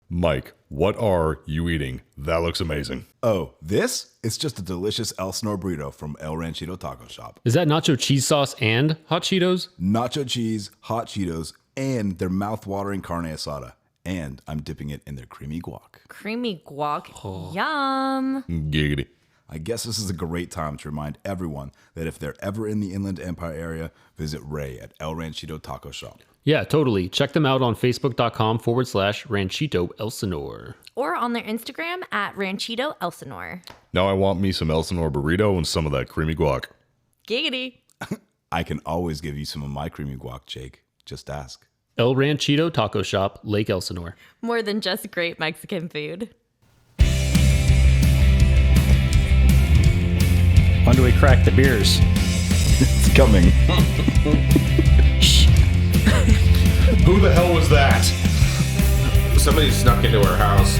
Mike, what are you eating? That looks amazing. Oh, this? It's just a delicious Elsinore burrito from El Ranchito Taco Shop. Is that nacho cheese sauce and hot Cheetos? Nacho cheese, hot Cheetos, and their mouth-watering carne asada. And I'm dipping it in their creamy guac. Creamy guac. Yum. Giggity. I guess this is a great time to remind everyone that if they're ever in the Inland Empire area, visit Ray at El Ranchito Taco Shop. Yeah, totally. Check them out on facebook.com/Ranchito Elsinore. Or on their Instagram at Ranchito Elsinore. Now I want me some Elsinore burrito and some of that creamy guac. Giggity. I can always give you some of my creamy guac, Jake. Just ask. El Ranchito Taco Shop, Lake Elsinore. More than just great Mexican food. When do we crack the beers? It's coming. Who the hell was that? Somebody snuck into our house.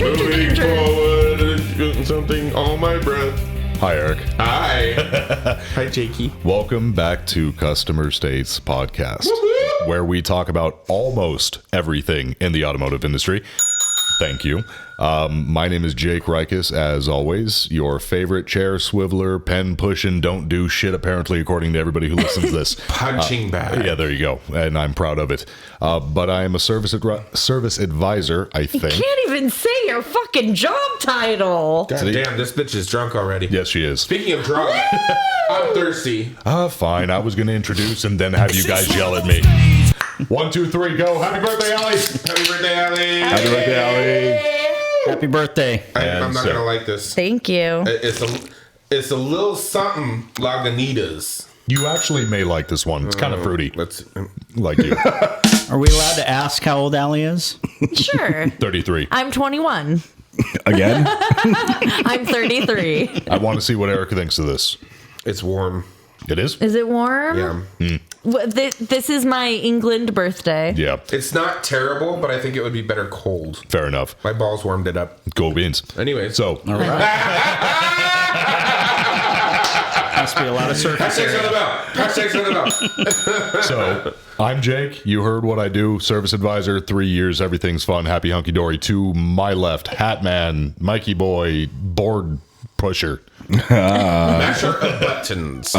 Moving forward, something on my breath. Hi, Eric. Hi. Hi, Jakey. Welcome back to Customer States Podcast, where we talk about almost everything in the automotive industry. Thank you. My name is Jake Rikus, as always, your favorite chair swiveler, pen pushing, don't do shit, apparently, according to everybody who listens to this. Punching bag. Yeah, there you go. And I'm proud of it. But I am a service advisor, I think. You can't even say your fucking job title. God damn, this bitch is drunk already. Yes, she is. Speaking of drunk, I'm thirsty. Fine. I was going to introduce and then have you guys yell at me. 1, 2, 3, go. Happy birthday, Allie. Happy birthday, Allie. Happy birthday, Allie. Happy birthday. I'm not going to like this. Thank you. It's a little something Lagunitas. You actually may like this one. It's kind of fruity. Let's. Like you. Are we allowed to ask how old Allie is? Sure. 33. I'm 21. Again? I'm 33. I want to see what Eric thinks of this. It's warm. It is? Is it warm? Yeah. This is my England birthday. Yeah. It's not terrible, but I think it would be better cold. Fair enough. My balls warmed it up. Go beans. Anyway, So, All right. Must be a lot of surface Hashtags on area. the bell. Hashtags on the bell. so I'm Jake. You heard what I do. Service advisor, 3 years. Everything's fun. Happy hunky dory. To my left, Hat Man, Mikey Boy, board pusher. Masher of buttons.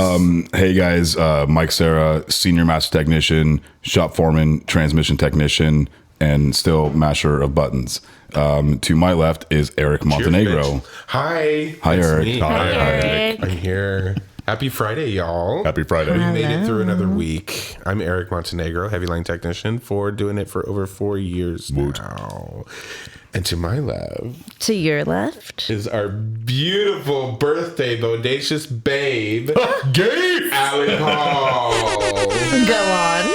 Hey guys, Mike Serra, senior master technician, shop foreman, transmission technician, and still masher of buttons. To my left is Eric Montenegro. Cheers, Hi. Hi, It's Eric. me. Hi, Eric. I'm here. Happy Friday, y'all. Happy Friday. We made it through another week. I'm Eric Montenegro, heavy line technician, doing it for over 4 years now. And to my left To your left. is our beautiful birthday bodacious babe, Gay! Allie Paul. Go on.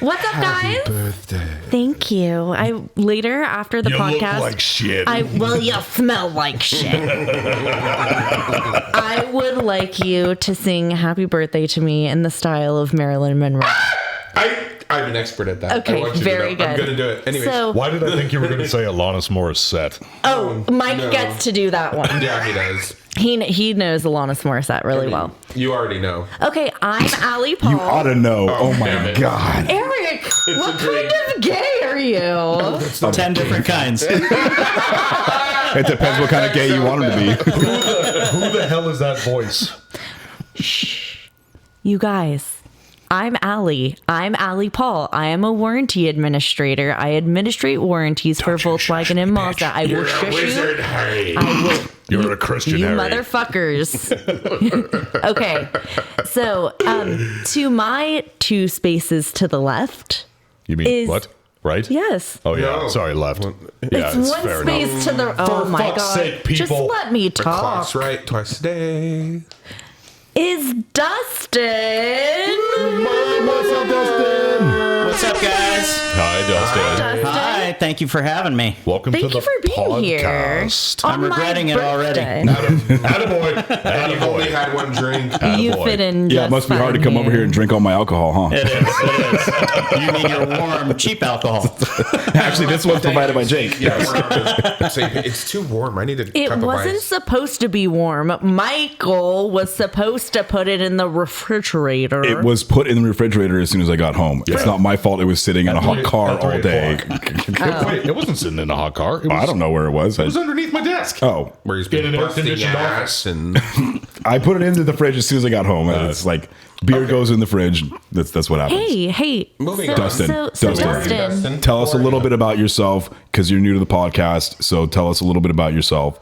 What's up, guys? Birthday. Thank you. Later after the You podcast. look like shit. Well, you smell like shit. I would like you to sing "Happy Birthday" to me in the style of Marilyn Monroe. I'm an expert at that. Okay, I want you very to know. I'm good. going to do it. Anyways. So, Why did I think you were going to say Alanis Morissette? Mike no. gets to do that one. Yeah, he does. He knows Alanis Morissette really well. You already know. Okay, I'm Allie Paul. You ought to know. Oh my damn it. God. Eric, what a dream. kind of gay are you? 10 different kinds. It depends what kind of gay you want him to be. Who the hell is that voice? You guys, I'm Allie. I'm Allie Paul. I am a warranty administrator. I administrate warranties for Volkswagen and Mazda. I will You're a shush wizard, you. Harry. I will. You're a Christian, You Harry. motherfuckers. Okay. So, to my 2 spaces to the left. You mean is- what? Right? Yes. Oh, yeah. No. Sorry, left. Yeah, It's one fair space enough. to the. Oh For my fuck's god! sake, Just people. let me The talk. clock's right twice a day. Is Dustin? What's up, Dustin? What's up, guys? Hi, Dustin. Dustin? Hi, thank you for having me. Welcome Thank to you the for being here. podcast. I'm On my regretting it already. birthday. Attaboy. And you've only Attaboy. had one drink. You Attaboy. fit in. Yeah, it just must be hard to fine come over here and drink all my alcohol, huh? It is. You mean your warm, cheap alcohol? Actually, this one's provided by Jake. Yeah, it's too warm. I need a It cup of wasn't ice. supposed to be warm. Michael was supposed to put it in the refrigerator. It was put in the refrigerator as soon as I got home. It's not my fault it was sitting in a hot car At all 3 day. o'clock. Wait, it wasn't sitting in a hot car. It was, I don't know where it was. It was underneath my desk. Oh, Where he's In been an air busting conditioned ass and I put it into the fridge as soon as I got home. It's like beer goes in the fridge. That's what happens. Hey. Moving so, on. Dustin, So Dustin. Dustin. Tell us a little bit about yourself because you're new to the podcast. So tell us a little bit about yourself.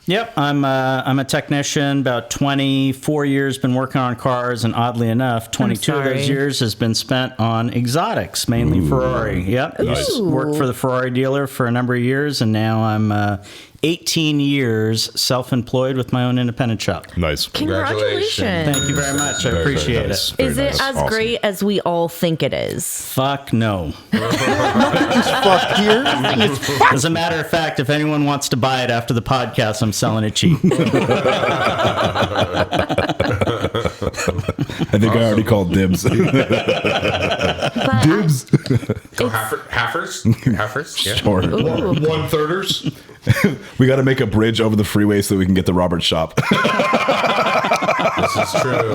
Yep, I'm a technician. About 24 years been working on cars, and oddly enough, 22 of those sorry. years has been spent on exotics, mainly Ferrari. Yep, worked for the Ferrari dealer for a number of years, and now I'm 18 years self-employed with my own independent shop. Nice. Congratulations. Thank you very much. I appreciate nice. it. Very Is it nice. as Awesome. great as we all think it is? Fuck no. Fuck here. As a matter of fact, if anyone wants to buy it after the podcast, I'm selling it cheap. I think I already called dibs. But Dibs. go Heifers? Yeah. Sure. 1/3ers. We got to make a bridge over the freeway so that we can get to Robert's shop. This is true.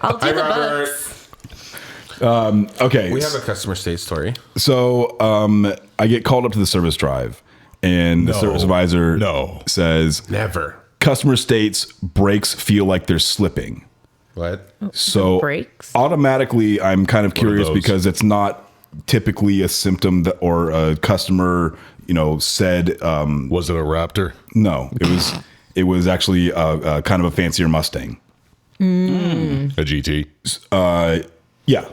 I'll do Hi, the Robert. books. Okay. We have a customer state story. So I get called up to the service drive, and the service advisor says, Never. customer states brakes feel like they're slipping. What? So Brakes? automatically, I'm kind of curious those? because it's not typically a symptom that, or a customer, said, Was it a Raptor? no, it was actually kind of a fancier Mustang. A GT? Yeah.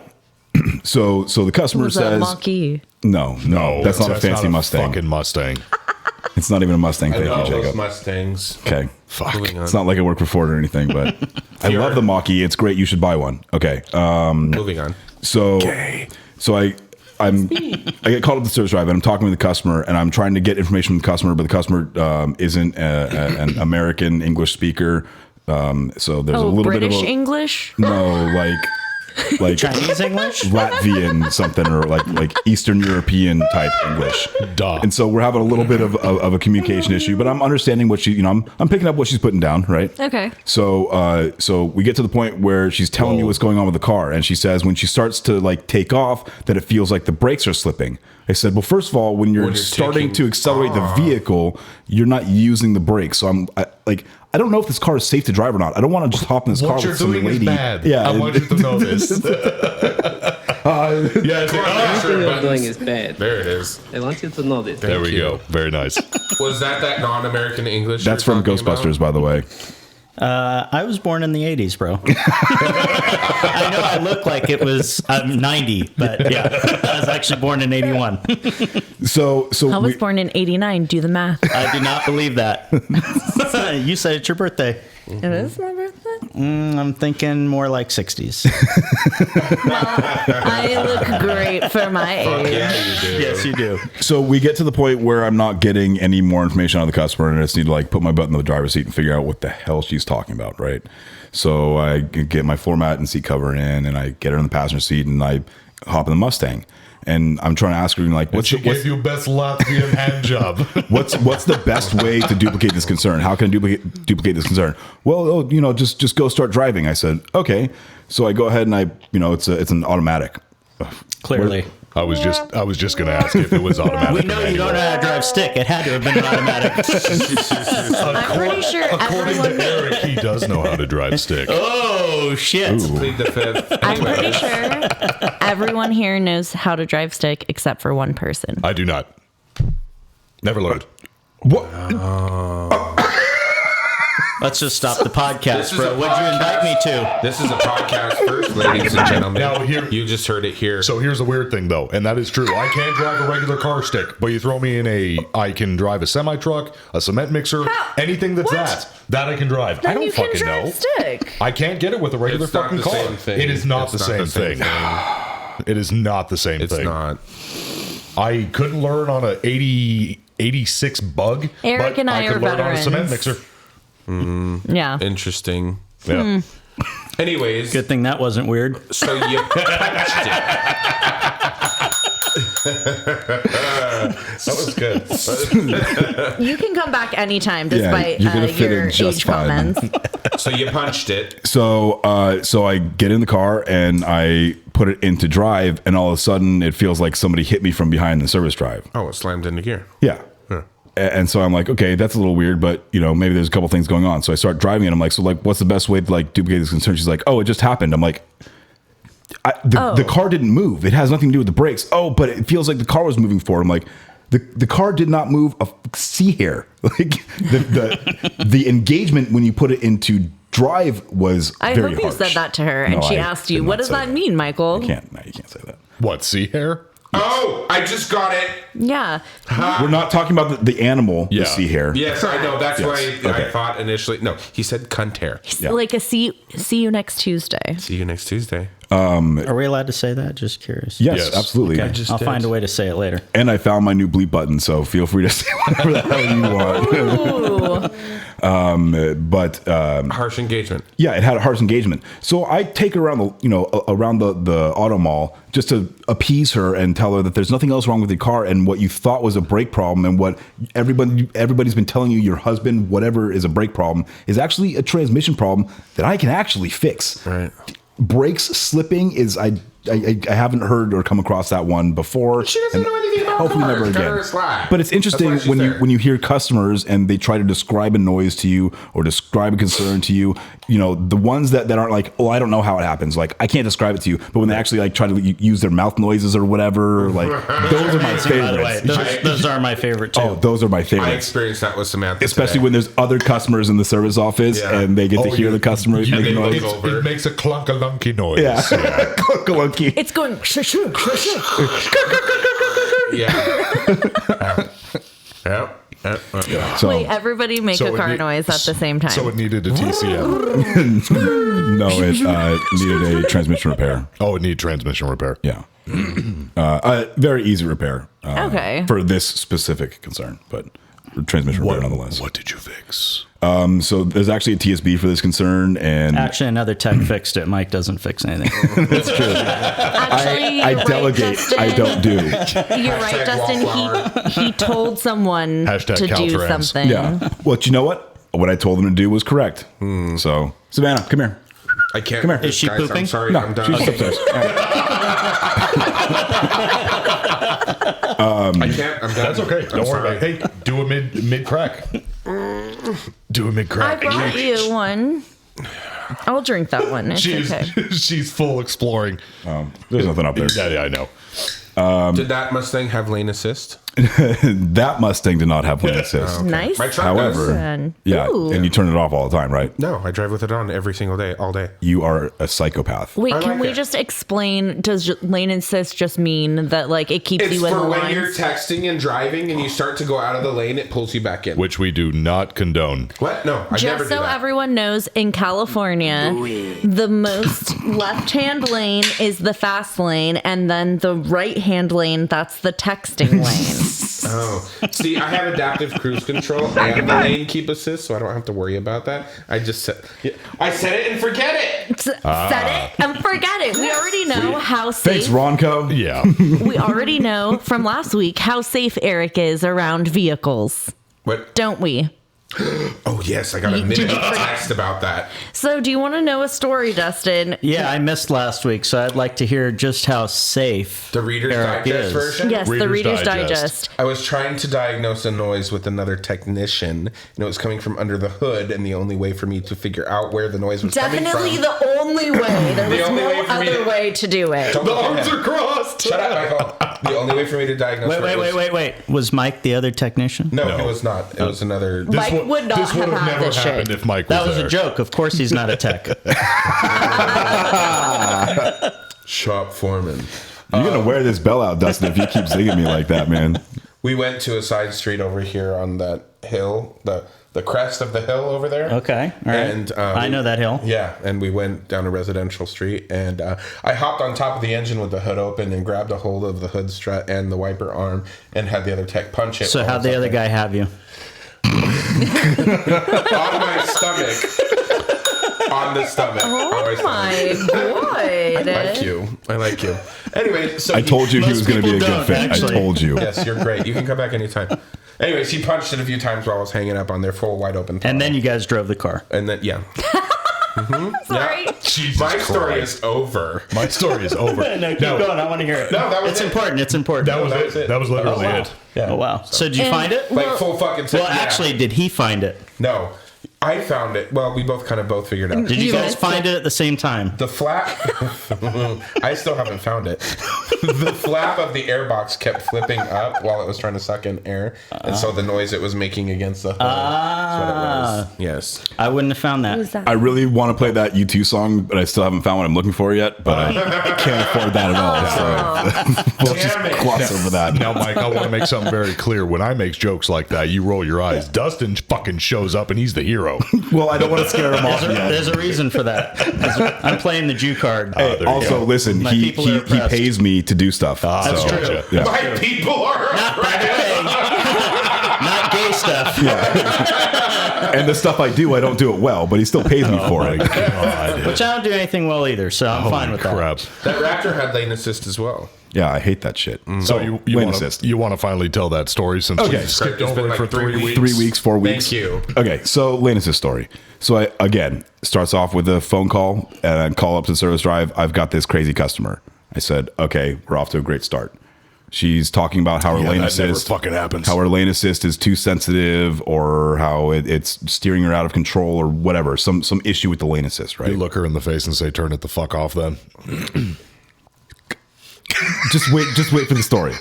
So the customer Was that says, Mach-E? no, that's not a fancy Mustang. Fucking Mustang. It's not even a Mustang. I Thank love you, those Jacob. Mustangs. Okay. Fuck. Moving on. It's not like I work for Ford or anything, but I love the Mach-E. It's great. You should buy one. Okay. Moving on. So I get called up to the service drive and I'm talking with the customer and I'm trying to get information from the customer, but the customer isn't an American English speaker. So there's a little British bit of English? no, like Chinese English? Latvian something or like Eastern European type English. Duh. And so we're having a little bit of a communication issue, but I'm understanding what she, I'm picking up what she's putting down, right? Okay. So we get to the point where she's telling me what's going on with the car, and she says when she starts to take off, that it feels like the brakes are slipping. I said, well, first of all, when you're starting to accelerate the vehicle, you're not using the brakes. So I don't know if this car is safe to drive or not. I don't want to just hop in this car What you're with some doing is lady. bad. Yeah, I want you to know this. Yes, Everything you're doing is bad. There it is. I want you to know this. There we you. go. Very nice. Was that non-American English? That's you're from talking Ghostbusters, by the way. I was born in the 80s, bro. I know I look like I'm 90, but yeah, I was actually born in 81. So I was born in 89. Do the math. I do not believe that. You said it's your birthday. It is my birthday? I'm thinking more like 60s. I look great for my age. Yeah, you do. Yes, you do. So we get to the point where I'm not getting any more information on the customer, and I just need to put my butt in the driver's seat and figure out what the hell she's talking about, right? So I get my floor mat and seat cover in, and I get her in the passenger seat, and I hop in the Mustang. And I'm trying to ask her, what's She gave you best Latvian hand job. what's the best way to duplicate this concern? How can I duplicate this concern? Well, just go start driving. I said, okay. So I go ahead and it's an automatic. Clearly. I was just gonna ask if it was automatic. We know you don't know how to drive stick. It had to have been an automatic. I'm pretty sure According everyone. to Eric, he does know how to drive stick. Oh, shit. Plead the fifth. I'm pretty sure everyone here knows how to drive stick except for one person. I do not. Never learned. What? Let's just stop the podcast, This is bro. a What'd you invite me to? This is a podcast first, ladies and gentlemen. Now, here- you just heard it here. So here's the weird thing, though, and that is true. I can't drive a regular car stick, but you throw me in I can drive a semi truck, a cement mixer, anything that's What? that I can drive. I Then don't you can fucking drive know. stick. I can't get it with a regular It's not fucking the car. same thing. It is not It's the same thing. It is not the same It's thing. not. I couldn't learn on a 86 bug. Eric but and I could are learn on a cement veterans. mixer. Yeah. Interesting. Yeah. Anyways, Good thing that wasn't weird. so you punched it. That was good. You can come back anytime despite you're gonna fit in your just age fine. comments. So you punched it. So I get in the car and I put it into drive, and all of a sudden it feels like somebody hit me from behind the service drive. Oh, it slammed into gear. Yeah. And so I'm like, okay, that's a little weird, but maybe there's a couple things going on. So I start driving, and I'm like, so like, what's the best way to like duplicate this concern? She's like, oh, it just happened. I'm like, the car didn't move. It has nothing to do with the brakes. Oh, but it feels like the car was moving forward. I'm like, the car did not move a C hair. Like the engagement when you put it into drive was I very hope you harsh. said that to her, and No, she I asked did you, not what does say that mean, Michael? You can't say that. What, sea hair? Oh, I just got it. Yeah. We're not talking about the animal, Yeah. the sea hair. Yes, I know. That's Yes. why Okay. I thought initially. No, he said cunt hair. Yeah. Like a see you next Tuesday. See you next Tuesday. Are we allowed to say that? Just curious. Yes, Yes. absolutely. Okay. I'll find a way to say it later. And I found my new bleep button, so feel free to say whatever the hell you want. But Harsh engagement. yeah, it had a harsh engagement. So I take her around the auto mall just to appease her and tell her that there's nothing else wrong with your car, and what you thought was a brake problem and what everybody's been telling you, your husband, whatever is a brake problem, is actually a transmission problem that I can actually fix. Right. Brakes slipping is I haven't heard or come across that one before. She doesn't and know anything about hopefully cars. never Cut again. her a slack. But it's interesting That's why she's there. when you hear customers and they try to describe a noise to you or describe a concern to you. The ones that aren't like, oh, I don't know how it happens. Like, I can't describe it to you. But when they actually like try to use their mouth noises or whatever, like those are my By the way, favorites. those are my favorite too. Oh, those are my I favorites. experienced that with Samantha. Especially today. when there's other customers in the service office Yeah. and they get to hear the customer you- make they noise. look over. It makes a clunk-a-lunky noise. Yeah. Clunky. It's going Yeah. So, Wait, everybody make So a it car need- noise at the same time. So it needed a TCM. no, it needed a transmission repair. Oh, it needed transmission repair. Yeah. Very easy repair. Okay. For this specific concern, but transmission repair nonetheless. What did you fix? So there's actually a TSB for this concern, and Actually, another tech fixed it. Mike doesn't fix anything. that's true. Actually, I you're right, delegate. Justin. I don't do. You're right, Justin. He told someone Hashtag to do Caltrans. something. Yeah. Well, you know what I told them to do was correct. So Savannah, come here. I can't. Come here. Is she guys, I'm pooping? sorry. No, I'm done. she's just upstairs. All right. I can't. I'm done. That's okay. Don't I'm worry about sorry. it. Hey, do a mid crack. Do a mid I crack. brought you one. I'll drink that one. It's She's okay. she's full exploring. There's nothing up there. Yeah, I know. Did that Mustang have lane assist? That Mustang did not have lane assist. Nice. My truck However, does. yeah, Ooh. and you turn it off all the time, right? No, I drive with it on every single day, all day. You are a psychopath. Wait, I can like we it. just explain? Does lane assist just mean that like it keeps It's you in the for when you're lines? texting and driving and you start to go out of the lane, it pulls you back in. Which we do not condone. What? No, I never Just do so that. everyone knows, in California, the most left-hand lane is the fast lane, and then the right-hand lane, that's the texting lane. Oh, see, I have adaptive cruise control and the lane keep assist, so I don't have to worry about that. I just set it and forget it. Set it and forget it. We already know how Thanks, safe. Ronco. Yeah. We already know from last week how safe Eric is around vehicles, What? don't we? Oh yes, I got a Did minute you forget? text about that. So, do you want to know a story, Dustin? Yeah, I missed last week, so I'd like to hear just how safe The Reader's Eric Digest is. version. Yes, the Reader's Reader's Digest. Digest. I was trying to diagnose a noise with another technician, and it was coming from under the hood, and the only way for me to figure out where the noise was Definitely coming from. the only way. There was only no way for me other to- way to do it. Don't look at him. crossed. Shut up, Michael. The only way for me to diagnose. where it was- Wait. Was Mike the other technician? No, No. it was not. It was another. Mike would not This would have have had never this happened shit. if Mike was That was there. a joke. Of course he's not a tech. Shop foreman. You're gonna wear this bell out, Dustin, if you keep zinging me like that, man. We went to a side street over here on that hill, the crest of the hill over there. Okay, all right. And I know that hill. Yeah, and we went down a residential street, and I hopped on top of the engine with the hood open and grabbed a hold of the hood strut and the wiper arm, and had the other tech punch it. So while I how'd was the up other there. guy have you? On my stomach. On the stomach. on Oh my stomach. my god. I like you. Anyway, so I told you he was Most gonna be a people good don't, fit. actually. I told you. Yes, you're great. You can come back anytime. Anyways, he punched it a few times while I was hanging up on their full wide open throttle. And then you guys drove the car. And then, yeah. Sorry. Jesus My story Christ. is over. My story is over. No, keep going. I want to hear it. No, that was it's it. important. It's important. That was That was it. it. That was literally Oh, wow. it. Yeah. Oh, wow. So did you And- find it? Like Well- full fucking Well, actually, did he find it? No. I found it. Well, we both figured out. Did you You guys missed find it at the same time? The flap, I still haven't found it. The flap of the airbox kept flipping up while it was trying to suck in air. And so the noise it was making against the hull. That's what it was. Yes. I wouldn't have found that. Who's that? I really want to play that U2 song, but I still haven't found what I'm looking for yet. But I can't afford that at all. So we'll just Damn it. gloss over that. Now, Mike, I want to make something very clear. When I make jokes like that, you roll your eyes. Dustin fucking shows up and he's the hero. Well, I don't want to scare him off yet. There's a reason for that. I'm playing the Jew card. Hey, there you also, go. listen, My he people are oppressed. pays me to do stuff. That's so, true. Yeah. My people are. Not, by the way, not gay stuff. And the stuff I do, I don't do it well, but he still pays me for it. God. Which I don't do anything well either, so I'm fine with crap. That Raptor had lane assist as well. Yeah, I hate that shit. So you lane want assist. to finally tell that story since Okay. we skipped It's over been it like for 3 weeks. 3 weeks, 4 weeks. Thank you. Okay, so lane assist story. So I, again, starts off with a phone call and I call up to the service drive. I've got this crazy customer. I said, okay, we're off to a great start. She's talking about how her Yeah, lane that never assist fucking happens. how her lane assist is too sensitive, or how it's steering her out of control, or whatever. Some issue with the lane assist, right? You look her in the face and say, "Turn it the fuck off." Then Just wait for the story.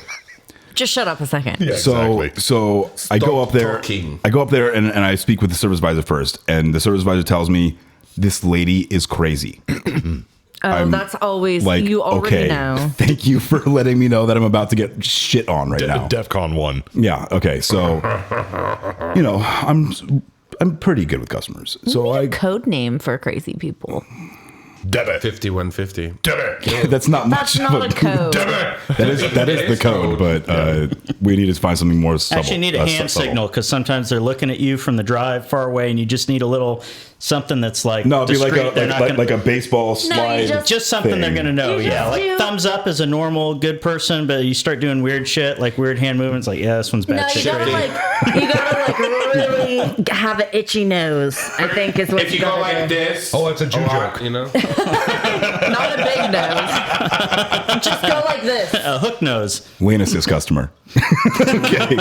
Just shut up a second. yeah, So I go up there. talking. I go up there and I speak with the service advisor first, and the service advisor tells me this lady is crazy. Oh, that's always Like, you already okay, know. thank you for letting me know that I'm about to get shit on right now. DEFCON 1. Yeah. Okay. So, I'm pretty good with customers. So I Code name for crazy people. Debit. 5150. Debit. that's not much. That's not of a code. That is the code, but we need to find something more subtle. Actually, you need a hand subtle. signal because sometimes they're looking at you from the drive far away, and you just need a little something that's like No, it'd be discreet. They're not gonna- like a baseball slide. just something they're thing. gonna know. You Yeah, just like do- thumbs up is a normal good person, but you start doing weird shit, like weird hand movements. Like, yeah, this one's bad No, shit. you gotta really have an itchy nose, I think is what If you you go gotta like do. this, Oh, it's a Jew lot, joke. you know. Not a big nose. Just go like this. A hook nose. Lane assist customer. Okay.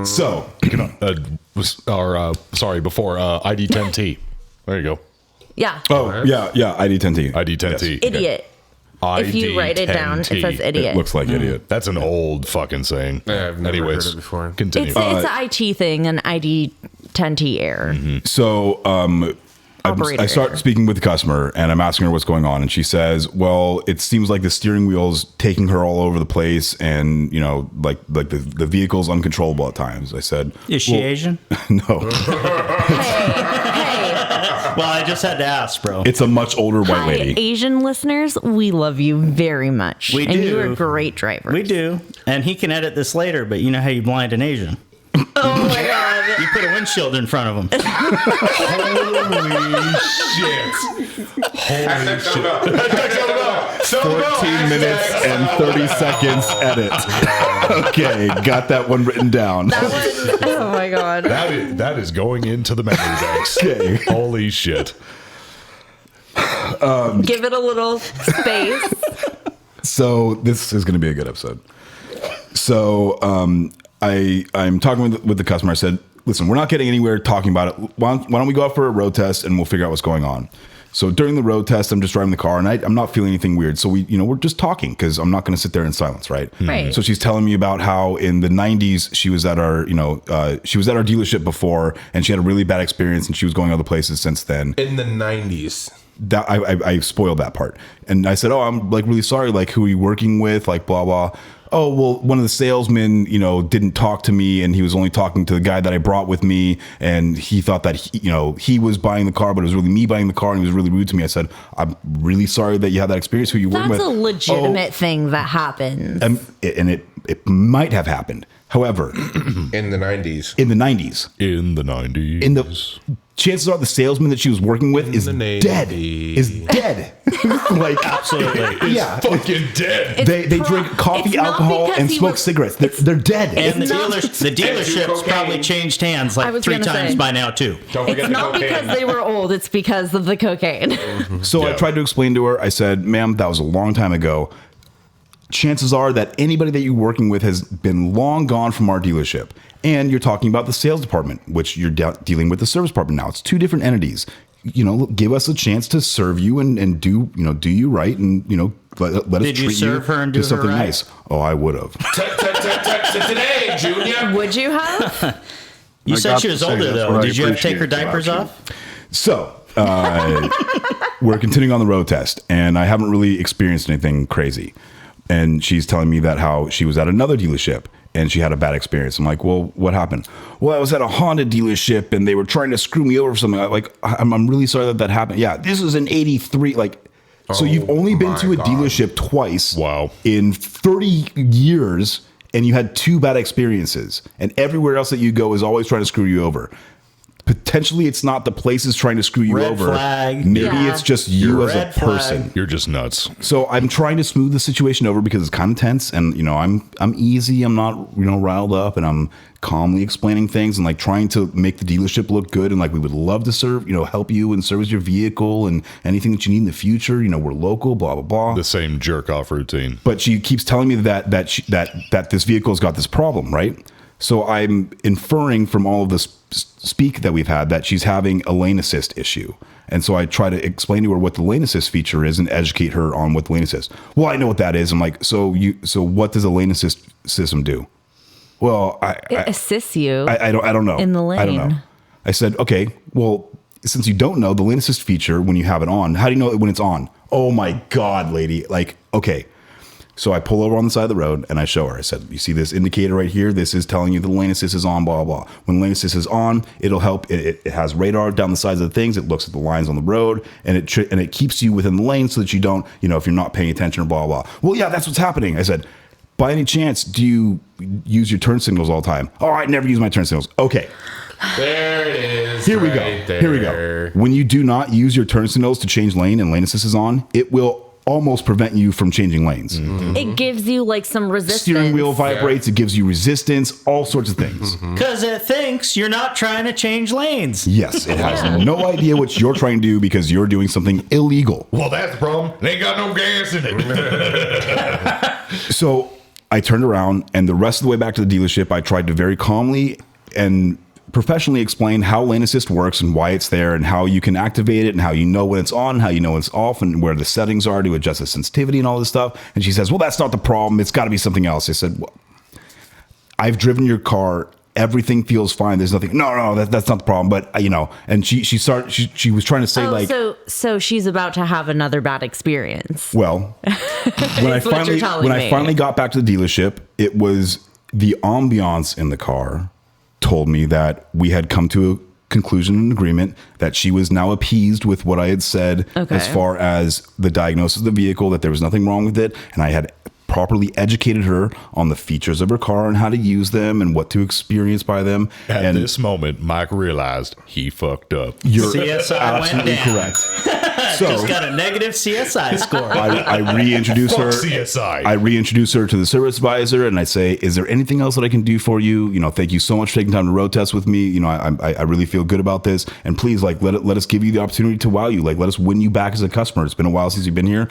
So Before ID10T. There you go. Yeah. yeah, ID10T. ID10T. Idiot. If you write it down, it says ID10T. idiot. It looks like idiot. That's an old fucking saying. Yeah, I've never Anyways, heard it before. Continue. It's an IT thing, an ID 10T error. So Operator I start error. speaking with the customer and I'm asking her what's going on, and she says, "Well, it seems like the steering wheel's taking her all over the place, and like the vehicle's uncontrollable at times." I said, Is she Asian? "No, Hey, Well, I just had to ask, bro. it's a much older white hi, lady." Asian listeners, we love you very much. We and do. you are great drivers. We do, and he can edit this later. But you know how you blind an Asian? Oh my god. You put a windshield in front of him. Holy shit. Holy shit. 14 minutes and 30 seconds edit. Okay, got that one written down. That one, oh my god. That is going into the memory banks. Okay. Holy shit. Give it a little space. So this is going to be a good episode. So I'm talking with the customer. I said, "Listen, we're not getting anywhere talking about it. Why don't we go out for a road test and we'll figure out what's going on?" So during the road test, I'm just driving the car and I'm not feeling anything weird. So we're just talking because I'm not going to sit there in silence, right? Right. So she's telling me about how in the 90s she was at our dealership before, and she had a really bad experience, and she was going other places since then. In the 90s. That I spoiled that part, and I said, "Oh, I'm like really sorry. Like, who are you working with? Like, blah blah." Oh, well, one of the salesmen, didn't talk to me, and he was only talking to the guy that I brought with me, and he thought that he was buying the car, but it was really me buying the car, and he was really rude to me. I said, "I'm really sorry that you had that experience. Who you working with?" That's a legitimate thing that happens. And it might have happened. However, In the 90s. in the 90s, In the 90s. in the chances are the salesman that she was working with is the Navy. dead. Is dead. Like Absolutely. yeah. Fucking dead. They drink coffee, it's not alcohol, because and he smoke was- cigarettes. They're dead. And the not- dealership's cocaine. probably changed hands I like was 3 gonna times say. by now too. Don't forget It's the not cocaine. because they were old. It's because of the cocaine. So I Yeah. tried to explain to her. I said, "Ma'am, that was a long time ago. Chances are that anybody that you're working with has been long gone from our dealership. And you're talking about the sales department, which you're dealing with the service department now. It's two different entities. You know, give us a chance to serve you and do you right, and let us Did you treat serve her and do to her something right? nice. Oh, I would have. Today, Junior. Would you have? You I said got she to was say, older that's though. what I Did you have to take her appreciate diapers about you. off? So we're continuing on the road test, and I haven't really experienced anything crazy. And she's telling me that how she was at another dealership and she had a bad experience. I'm like, well, what happened? Well, I was at a Honda dealership and they were trying to screw me over for something. I'm really sorry that happened. Yeah, this is an 83. So you've only been my to a God. dealership twice. Wow. In 30 years, and you had 2 bad experiences. And everywhere else that you go is always trying to screw you over. Potentially, it's not the places trying to screw you Red over. flag. Maybe Yeah. it's just you as a Red flag. person. You're just nuts. So I'm trying to smooth the situation over because it's kind of tense, and I'm easy. I'm not riled up, and I'm calmly explaining things and like trying to make the dealership look good, and like we would love to serve, help you and service your vehicle and anything that you need in the future. We're local, blah blah blah. The same jerk off routine. But she keeps telling me that this vehicle's got this problem, right? So I'm inferring from all of this speak that we've had that she's having a lane assist issue. And so I try to explain to her what the lane assist feature is and educate her on what the lane assist. Well, I know what that is. I'm like, so what does a lane assist system do? Well, It assists you. I don't know. In the I don't know. lane. I said, okay, well, since you don't know the lane assist feature when you have it on, how do you know when it's on? Oh my God, lady. Okay. So I pull over on the side of the road and I show her. I said, you see this indicator right here? This is telling you the lane assist is on, blah, blah. When lane assist is on, it'll help. It has radar down the sides of the things. It looks at the lines on the road and it keeps you within the lane so that you don't, if you're not paying attention or blah, blah. Well, yeah, that's what's happening. I said, by any chance, do you use your turn signals all the time? Oh, I never use my turn signals. Okay. There it is. Here we go. right there. Here we go. When you do not use your turn signals to change lane and lane assist is on, it will almost prevent you from changing lanes. It gives you like some resistance. Steering wheel vibrates. It gives you resistance, all sorts of things. Because it thinks you're not trying to change lanes. Yes, it has no idea what you're trying to do because you're doing something illegal. Well, that's the problem. They ain't got no gas in it. So I turned around, and the rest of the way back to the dealership, I tried to very calmly and professionally explain how lane assist works and why it's there and how you can activate it and how you know when it's on, how you know when it's off, and where the settings are to adjust the sensitivity and all this stuff. And she says, well, that's not the problem. It's got to be something else. I said, well, I've driven your car. Everything feels fine. There's nothing. No, that's not the problem. But and she was trying to say so she's about to have another bad experience. well, when I what you're telling me. finally got back to the dealership, it was the ambiance in the car told me that we had come to a conclusion and agreement that she was now appeased with what I had said as far as the diagnosis of the vehicle, that there was nothing wrong with it, and I had properly educated her on the features of her car and how to use them and what to experience by them. At this moment, Mike realized he fucked up. You're CSI went absolutely down. correct. So Just got a negative CSI score. I reintroduce her. Fuck CSI. I reintroduce her to the service advisor, and I say, "Is there anything else that I can do for you? Thank you so much for taking time to road test with me. I really feel good about this, and please, let us give you the opportunity to wow you. Let us win you back as a customer. It's been a while since you've been here.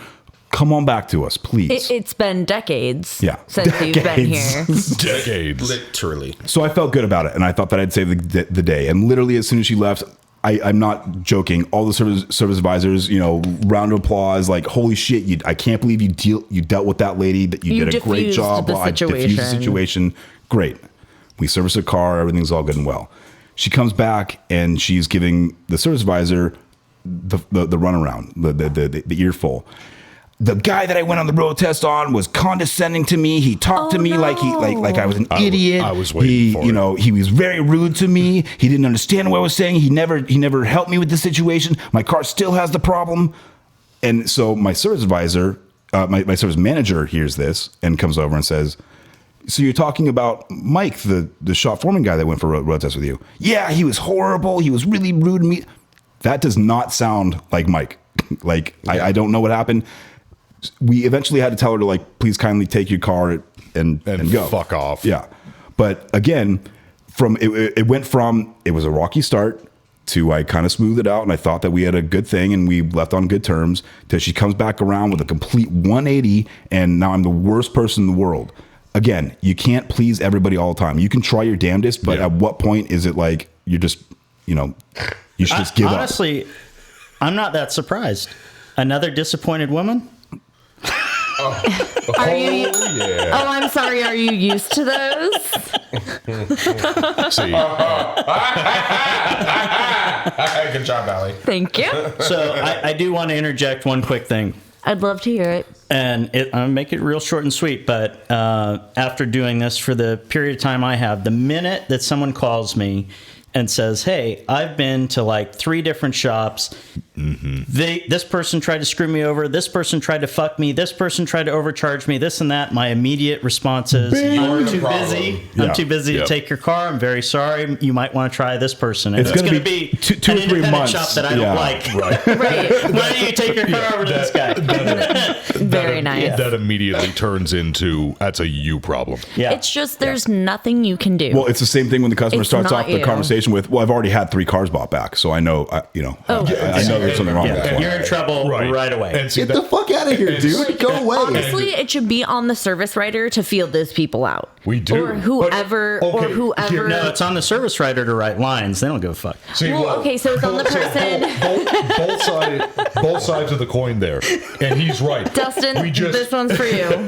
Come on back to us, please." It's been decades since you've been Decades. here. Decades. Literally. So I felt good about it, and I thought that I'd save the day. And literally, as soon as she left, I'm not joking. All the service advisors, round of applause, like, holy shit! I can't believe you dealt with that lady. That you did a great diffused job. the I diffused the situation. situation. Great. We service her car. Everything's all good and well. She comes back and she's giving the service advisor the runaround, the earful. The guy that I went on the road test on was condescending to me. He talked to me like I was an idiot. I was waiting for it. He was very rude to me. He didn't understand what I was saying. He never helped me with the situation. My car still has the problem. And so my service advisor, my service manager hears this and comes over and says, So you're talking about Mike, the shop foreman guy that went for road test with you. Yeah, he was horrible. He was really rude to me. That does not sound like Mike. I don't know what happened. We eventually had to tell her to like, please kindly take your car and go. Fuck off. Yeah. But again, it went from, it was a rocky start to I kind of smoothed it out and I thought that we had a good thing and we left on good terms, till she comes back around with a complete 180 and now I'm the worst person in the world. Again, you can't please everybody all the time. You can try your damnedest, but at what point is it like you're just, you should just give up? Honestly, I'm not that surprised. Another disappointed woman? Are you? Yeah. Oh, I'm sorry. Are you used to those? See, Good job, Allie. Thank you. So I do want to interject one quick thing. I'd love to hear it. And I'm going to make it real short and sweet, but after doing this for the period of time I have, the minute that someone calls me and says, hey, I've been to like 3 different shops. This person tried to screw me over. This person tried to fuck me. This person tried to overcharge me. This and that. My immediate response is, I'm too busy. I'm too busy to take your car. I'm very sorry. You might want to try this person. And It's going to be 2 or 3 months. Shop that I don't like. right. Right. Why don't you take your car over to this guy? Very nice. That immediately turns into, that's a you problem. Yeah. It's just there's nothing you can do. Well, it's the same thing when the customer It's starts not off the you. conversation with, well, I've already had 3 cars bought back, so I know, I know there's something wrong with this one. You're in trouble right away. And see, Get the fuck out of here, dude. Go away. Honestly, it should be on the service writer to feel those people out. We do. Or whoever. But, okay, or whoever. No, it's on the service writer to write lines. They don't give a fuck. See, Well, okay, so it's on the person. Both sides of the coin there, and he's right. Dustin, this one's for you.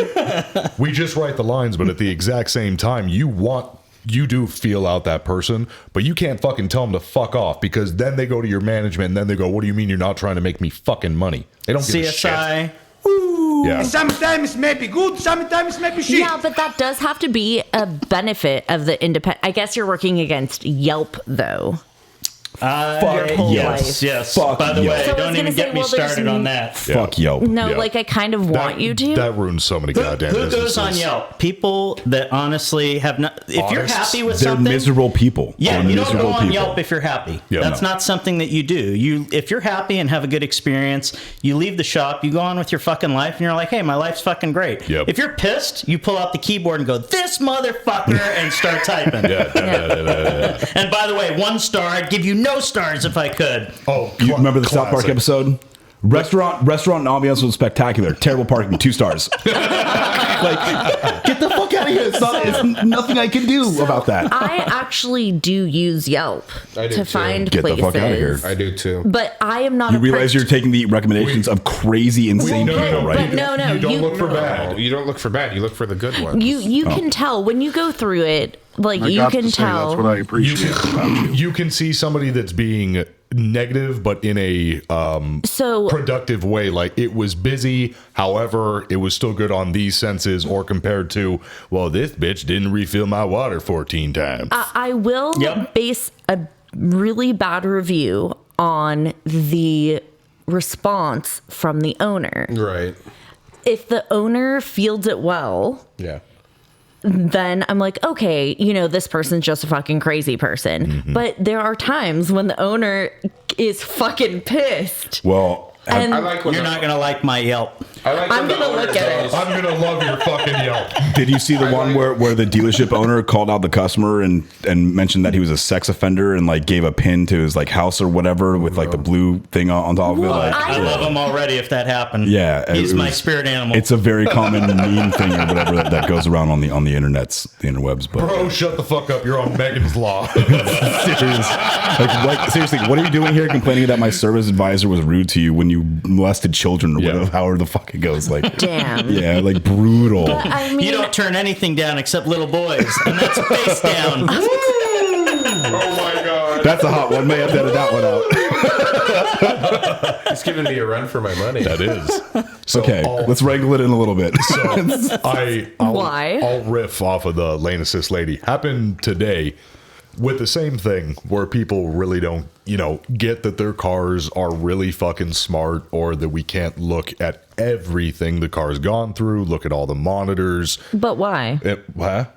We just write the lines, but at the exact same time, you do feel out that person, but you can't fucking tell them to fuck off, because then they go to your management and then they go, what do you mean you're not trying to make me fucking money? They don't give a shit. CSI. Yeah. Sometimes it may be good, sometimes it may be shit. Yeah, but that does have to be a benefit of the independent. I guess you're working against Yelp, though. Fuck whole yes. life. Yes. Fuck By the Yelp. way, So I was don't gonna even say, get me well, there's started on that. Fuck Yelp. No, Yeah. like I kind of want you to. That ruins so many goddamn Who businesses. goes on Yelp? People that honestly have not. If you're Honest. happy with They're something, miserable people. yeah, They're you don't go miserable on people. Yelp if you're happy. Yeah, That's no. not something that you do. If you're happy and have a good experience, you leave the shop, you go on with your fucking life, and you're like, hey, my life's fucking great. Yep. If you're pissed, you pull out the keyboard and go, this motherfucker, and start typing. Yeah. And by the way, 1 star, I'd give you no stars if I could. Oh, You remember the South Park classic. episode? Restaurant and ambiance was spectacular. Terrible parking, 2 stars. Like, get the fuck out of here. It's nothing I can do about that. I actually do use Yelp I do to too. find Get the places. fuck outta here. I do too. But I am not. You a realize you're taking the recommendations of crazy, insane No, people, no, right? But no, You don't look for No, bad. you don't look for bad. You look for the good ones. You can tell when you go through it. Like you can tell. That's what I appreciate about you. You can see somebody that's being negative, but in a So productive way. Like, it was busy, however, it was still good on these senses, or compared to, well, this bitch didn't refill my water 14 times. I will Yep. base a really bad review on the response from the owner. Right. If the owner fields it well, Yeah. then I'm like, okay, this person's just a fucking crazy person. Mm-hmm. But there are times when the owner is fucking pissed. Well, And I like when You're not going to like my Yelp. I like I'm when the gonna owner look at it. goes, I'm gonna love your fucking Yelp. did you see the one where the dealership owner called out the customer and mentioned that he was a sex offender and like gave a pin to his like house or whatever with like the blue thing on top of it? Like, I love him already if that happened. yeah, He's it my was- spirit animal. It's a very common meme thing or whatever that goes around on the interwebs. But Bro, shut the fuck up. You're on Megan's Law. seriously, what are you doing here complaining that my service advisor was rude to you when you molested children or whatever, however the fuck it goes? Like, damn. yeah, like brutal. I mean, you don't turn anything down except little boys, and that's face down. oh my god, That's a hot one. May have to edit that one out. it's giving me a run for my money. That is. So Okay, let's wrangle it in a little bit. I'll riff off of the lane assist lady. Happened today with the same thing, where people really don't, get that their cars are really fucking smart, or that we can't look at everything the car's gone through, look at all the monitors. But why? What?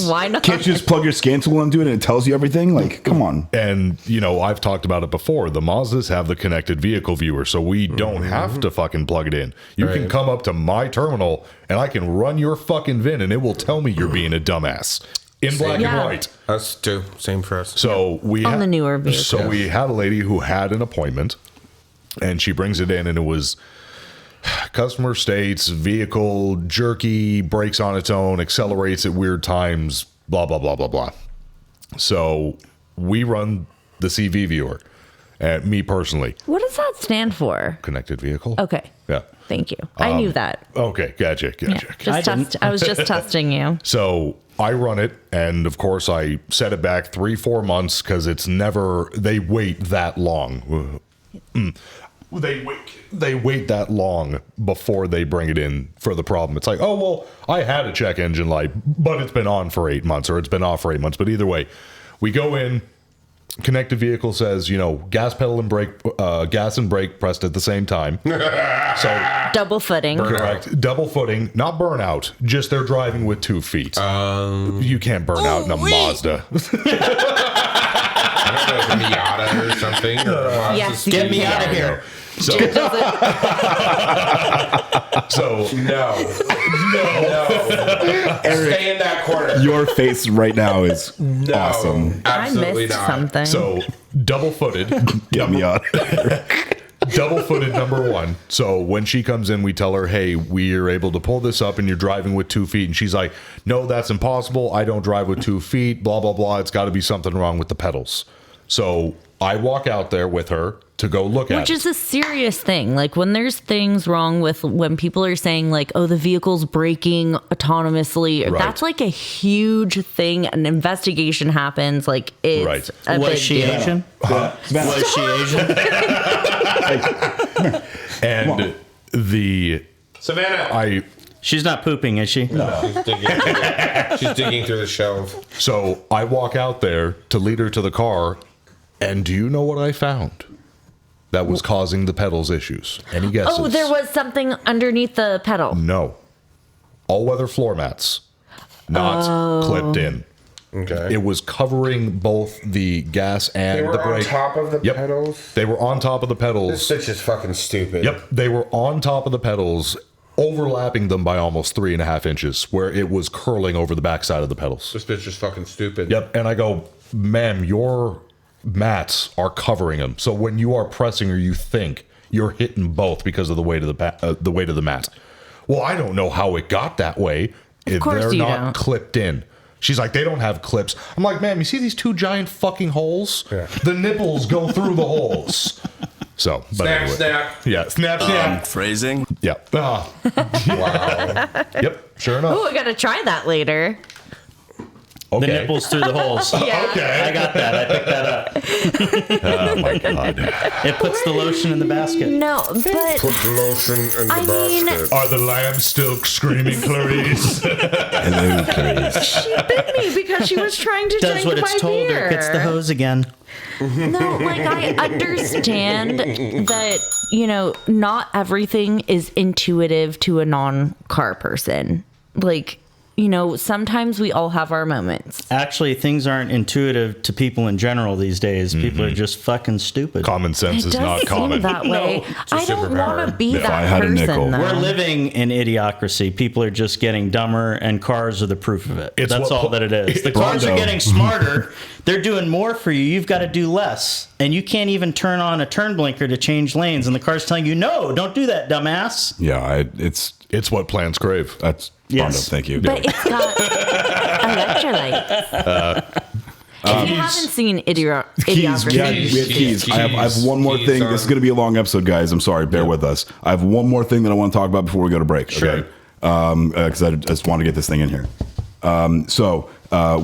Why not? Can't you just plug your scan tool into it and it tells you everything? Like, come on. And, I've talked about it before. The Mazdas have the connected vehicle viewer, so we don't have to fucking plug it in. You can come up to my terminal, and I can run your fucking VIN, and it will tell me you're being a dumbass. In black and white. Us too. Same for us. So the newer vehicles. So we had a lady who had an appointment, and she brings it in, and it was customer states, vehicle jerky, brakes on its own, accelerates at weird times, blah, blah, blah, blah, blah. So we run the CV viewer, and me personally. What does that stand for? Connected vehicle. Okay. Yeah. Thank you. I knew that. Okay, gotcha. Yeah, I was just testing you. So I run it, and of course I set it back 3-4 months because they wait that long. They wait that long before they bring it in for the problem. It's like, oh, well, I had a check engine light, but it's been on for 8 months, or it's been off for 8 months. But either way, we go in, connected vehicle says, gas pedal and brake, gas and brake pressed at the same time. So double footing. Correct. Double footing, not burnout, just they're driving with 2 feet. You can't burn out in a Mazda. I don't know, like a Miata or something. Or Yes, Get me out of here. So, no. Stay in that corner. Your face right now is awesome. I Absolutely missed not. something. So double-footed. Get me out. Double-footed number 1. So when she comes in, we tell her, hey, we are able to pull this up and you're driving with 2 feet. And she's like, no, that's impossible. I don't drive with 2 feet, blah, blah, blah. It's got to be something wrong with the pedals. So I walk out there with her to go look at it. Which is a serious thing. Like when there's things wrong with when people are saying like, oh, the vehicle's braking autonomously. Right. That's like a huge thing. An investigation happens. Like it's Right. a Was big she deal. Asian? Was she Asian? And the Savannah. She's not pooping, is she? No. She's digging through the shelf. So I walk out there to lead her to the car, and do you know what I found that was causing the pedals issues? Any guesses? Oh, there was something underneath the pedal. No. All-weather floor mats, not clipped in. Okay. It was covering both the gas and They were the brake. on top of the Yep. pedals? They were on top of the pedals. This bitch is fucking stupid. Yep. They were on top of the pedals, overlapping them by almost 3.5 inches, where it was curling over the backside of the pedals. This bitch is fucking stupid. Yep. And I go, ma'am, your mats are covering them. So when you are pressing or you think, you're hitting both because of the weight of the weight of the mat. Well, I don't know how it got that way. If course they're you not don't. clipped in. She's like, they don't have clips. I'm like, ma'am, you see these 2 giant fucking holes? Yeah. The nipples go through the holes. So, but Snap, anyway. snap. Yeah, snap, snap. Phrasing. Yeah. Wow. Yep. Sure enough. Oh, I gotta try that later. Okay. The nipples through the holes. Yeah. Okay. I got that. I picked that up. Oh my god. It puts the lotion in the basket. No, but Put the lotion in the I mean- basket. Are the lambs still screaming, Clarice? Hello, Clarice. she bit me because she was trying to Does drink what my it's told beer. her. Gets the hose again. No, like I understand that, not everything is intuitive to a non-car person. Like, sometimes we all have our moments. Actually, things aren't intuitive to people in general these days. People are just fucking stupid. Common sense It is does not seem common. that way. a I don't want to superpower. be If I that had a person, nickel. though. We're living in idiocracy. People are just getting dumber, and cars are the proof of it. It's That's what- all that it is. The cars are Rondo. getting smarter. They're doing more for you. You've got to do less. And you can't even turn on a turn blinker to change lanes. And the car's telling you, no, don't do that, dumbass. Yeah, it's It's what plants crave. that's Yes. Rondo. Thank you. But it's got electrolytes. If you haven't seen Idiocracy, Yeah, we have keys. I have one more Keys thing. on. This is going to be a long episode, guys. I'm sorry. Bear with us. I have one more thing that I want to talk about before we go to break. Sure. Okay. Because I just want to get this thing in here. So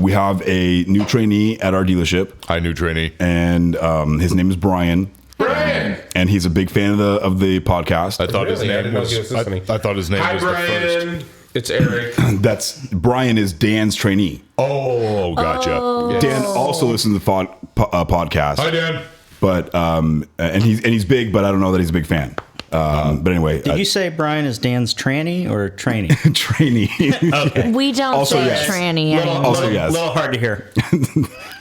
we have a new trainee at our dealership, Hi, new trainee. and his name is Brian. Brian! And he's a big fan of the podcast. I thought his Really? I name didn't know was. he was listening. I thought his name Hi, was the first. Brian. It's Eric. That's Brian is Dan's trainee. Oh, gotcha. Dan also listens to the podcast. Hi, Dan. But and he's big, but I don't know that he's a big fan. But anyway, Did you say Brian is Dan's tranny or trainee? trainee. Okay. We don't Also, say yes. tranny anymore. Also, yes. little hard to hear.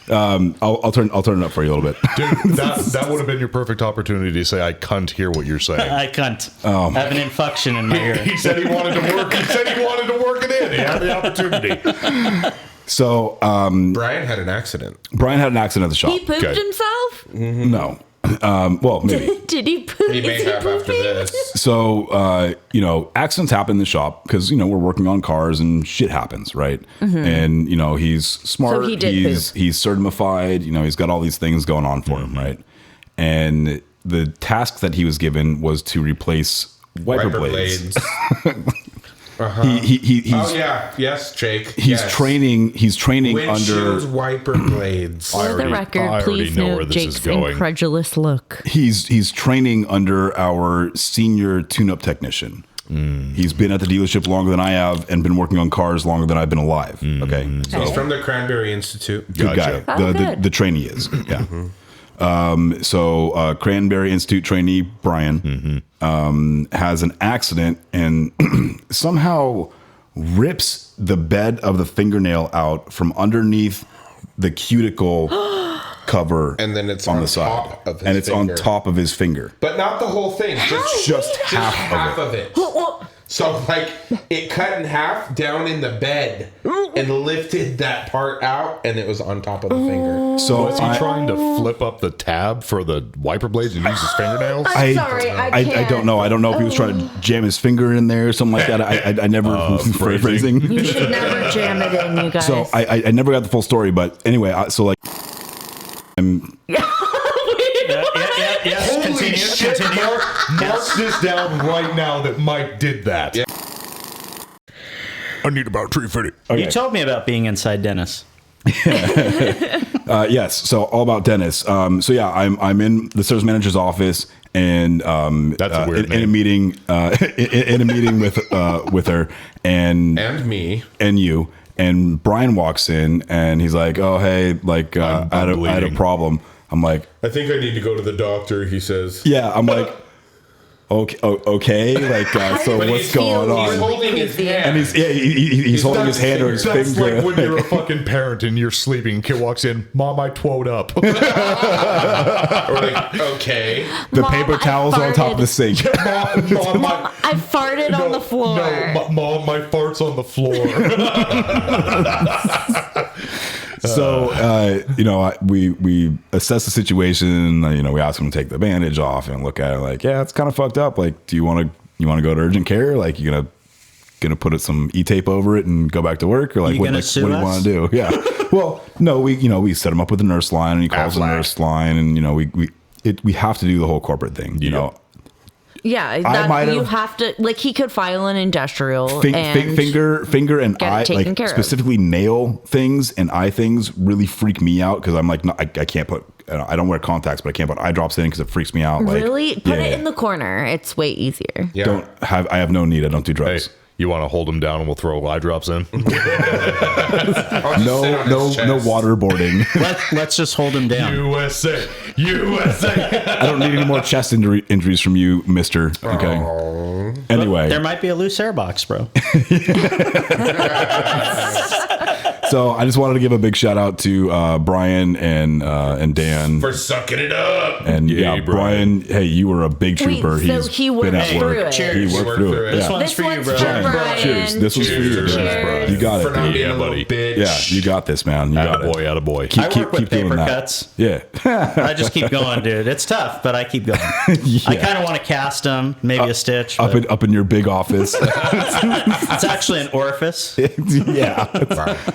I'll turn it up for you a little bit. Dude, that would have been your perfect opportunity to say, I can't hear what you're saying. I can't. I have an infection in my ear. He said he wanted to work. He said he wanted to work it in. He had the opportunity. So, Brian had an accident. Brian had an accident at the shop. He pooped Okay. himself? No. Well, maybe. Did he poop? He may Is he have after pooping? this. So, accidents happen in the shop because, we're working on cars and shit happens, right? And, he's smart. So he did he's certified. He's got all these things going on for him, right? And the task that he was given was to replace wiper blades. He's, yes, Jake. he's training Windshields, under. wiper blades. For the I record, already please know where note this is Jake's going. incredulous look. He's training under our senior tune-up technician. He's been at the dealership longer than I have and been working on cars longer than I've been alive. Okay, He's from the Cranberry Institute. good Gotcha. guy. Oh, The good. the trainee is. Yeah. So Cranberry Institute trainee Brian has an accident and somehow rips the bed of the fingernail out from underneath the cuticle cover, And then it's on on the side, top of his and it's finger. on top of his finger. But not the whole thing. Just half of it. So, it cut in half down in the bed and lifted that part out, and it was on top of the finger. So Was he trying to flip up the tab for the wiper blades and use his fingernails? I'm sorry, I can't. don't know. I don't know if he was trying to jam his finger in there or something like that. I never phrasing. You should never jam it in, you guys. So I never got the full story, but anyway, I'm Yes. Holy Continue. shit, Continue. Mark this down right now that Mike did that. Yeah. I need about 350. You told me about being inside Dennis. yes. So all about Dennis. So yeah, I'm in the service manager's office and That's a weird in a name. meeting in a meeting with her and Me. and you. And Brian walks in and he's like, "Oh hey, like I'm I had a bleeding. problem." I'm like, I think I need to go to the doctor, he says. "Yeah." I'm like, "Okay, like so But what's he's going He's on?" holding his hand. And he's holding his hand or his That's finger. like when you're a fucking parent and you're sleeping. Kid walks in, Mom, I twowed up. We're like, okay. The Mom, paper I towels are on top of the farted. sink. Mom, my, I farted on the floor. No, Mom, my fart's on the floor. So, we assess the situation. We ask him to take the bandage off and look at it like, yeah, it's kind of fucked up. Like, do you want to go to urgent care? Like, you gonna put some e-tape over it and go back to work, or like, You what gonna do sue you us? want to do? Yeah. Well, no, we set him up with the nurse line, and he calls the Aflac. nurse line, and we have to do the whole corporate thing. You know, Yeah, might you have- have to, like, he could file an industrial and finger and get it eye, taken like care of. specifically nail things and eye things really freak me out because I'm like, no, I can't put. I don't wear contacts, but I can't put eye drops in because it freaks me out. Like, really put yeah, it in the corner. It's way easier. Yeah. I have no need. I don't do Hey, drugs. you want to hold him down and we'll throw eye drops in? I'll just sit on No his chest. waterboarding. Let's just hold him down. USA. I don't need any more chest injuries from you, Mister. Okay. Anyway, There might be a loose air box, bro. so I just wanted to give a big shout out to Brian and Dan. For sucking it up. And Yay, yeah, Brian. Hey, you were a big trooper. Wait, so he worked been at through work. it. Cheers. He worked through it. This Yeah. one's This for you, one's bro. for Brian. Cheers. This was for you. Cheers. Cheers. You got For it, not dude. being Yeah, a little buddy. bitch. Yeah, you got this, man. You got it. Attaboy, attaboy. I work with doing paper that. cuts. Yeah. I just keep going, dude. It's tough, but I keep going. I kind of want to cast them, maybe a stitch. But Up in your big office. it's actually an orifice. Yeah.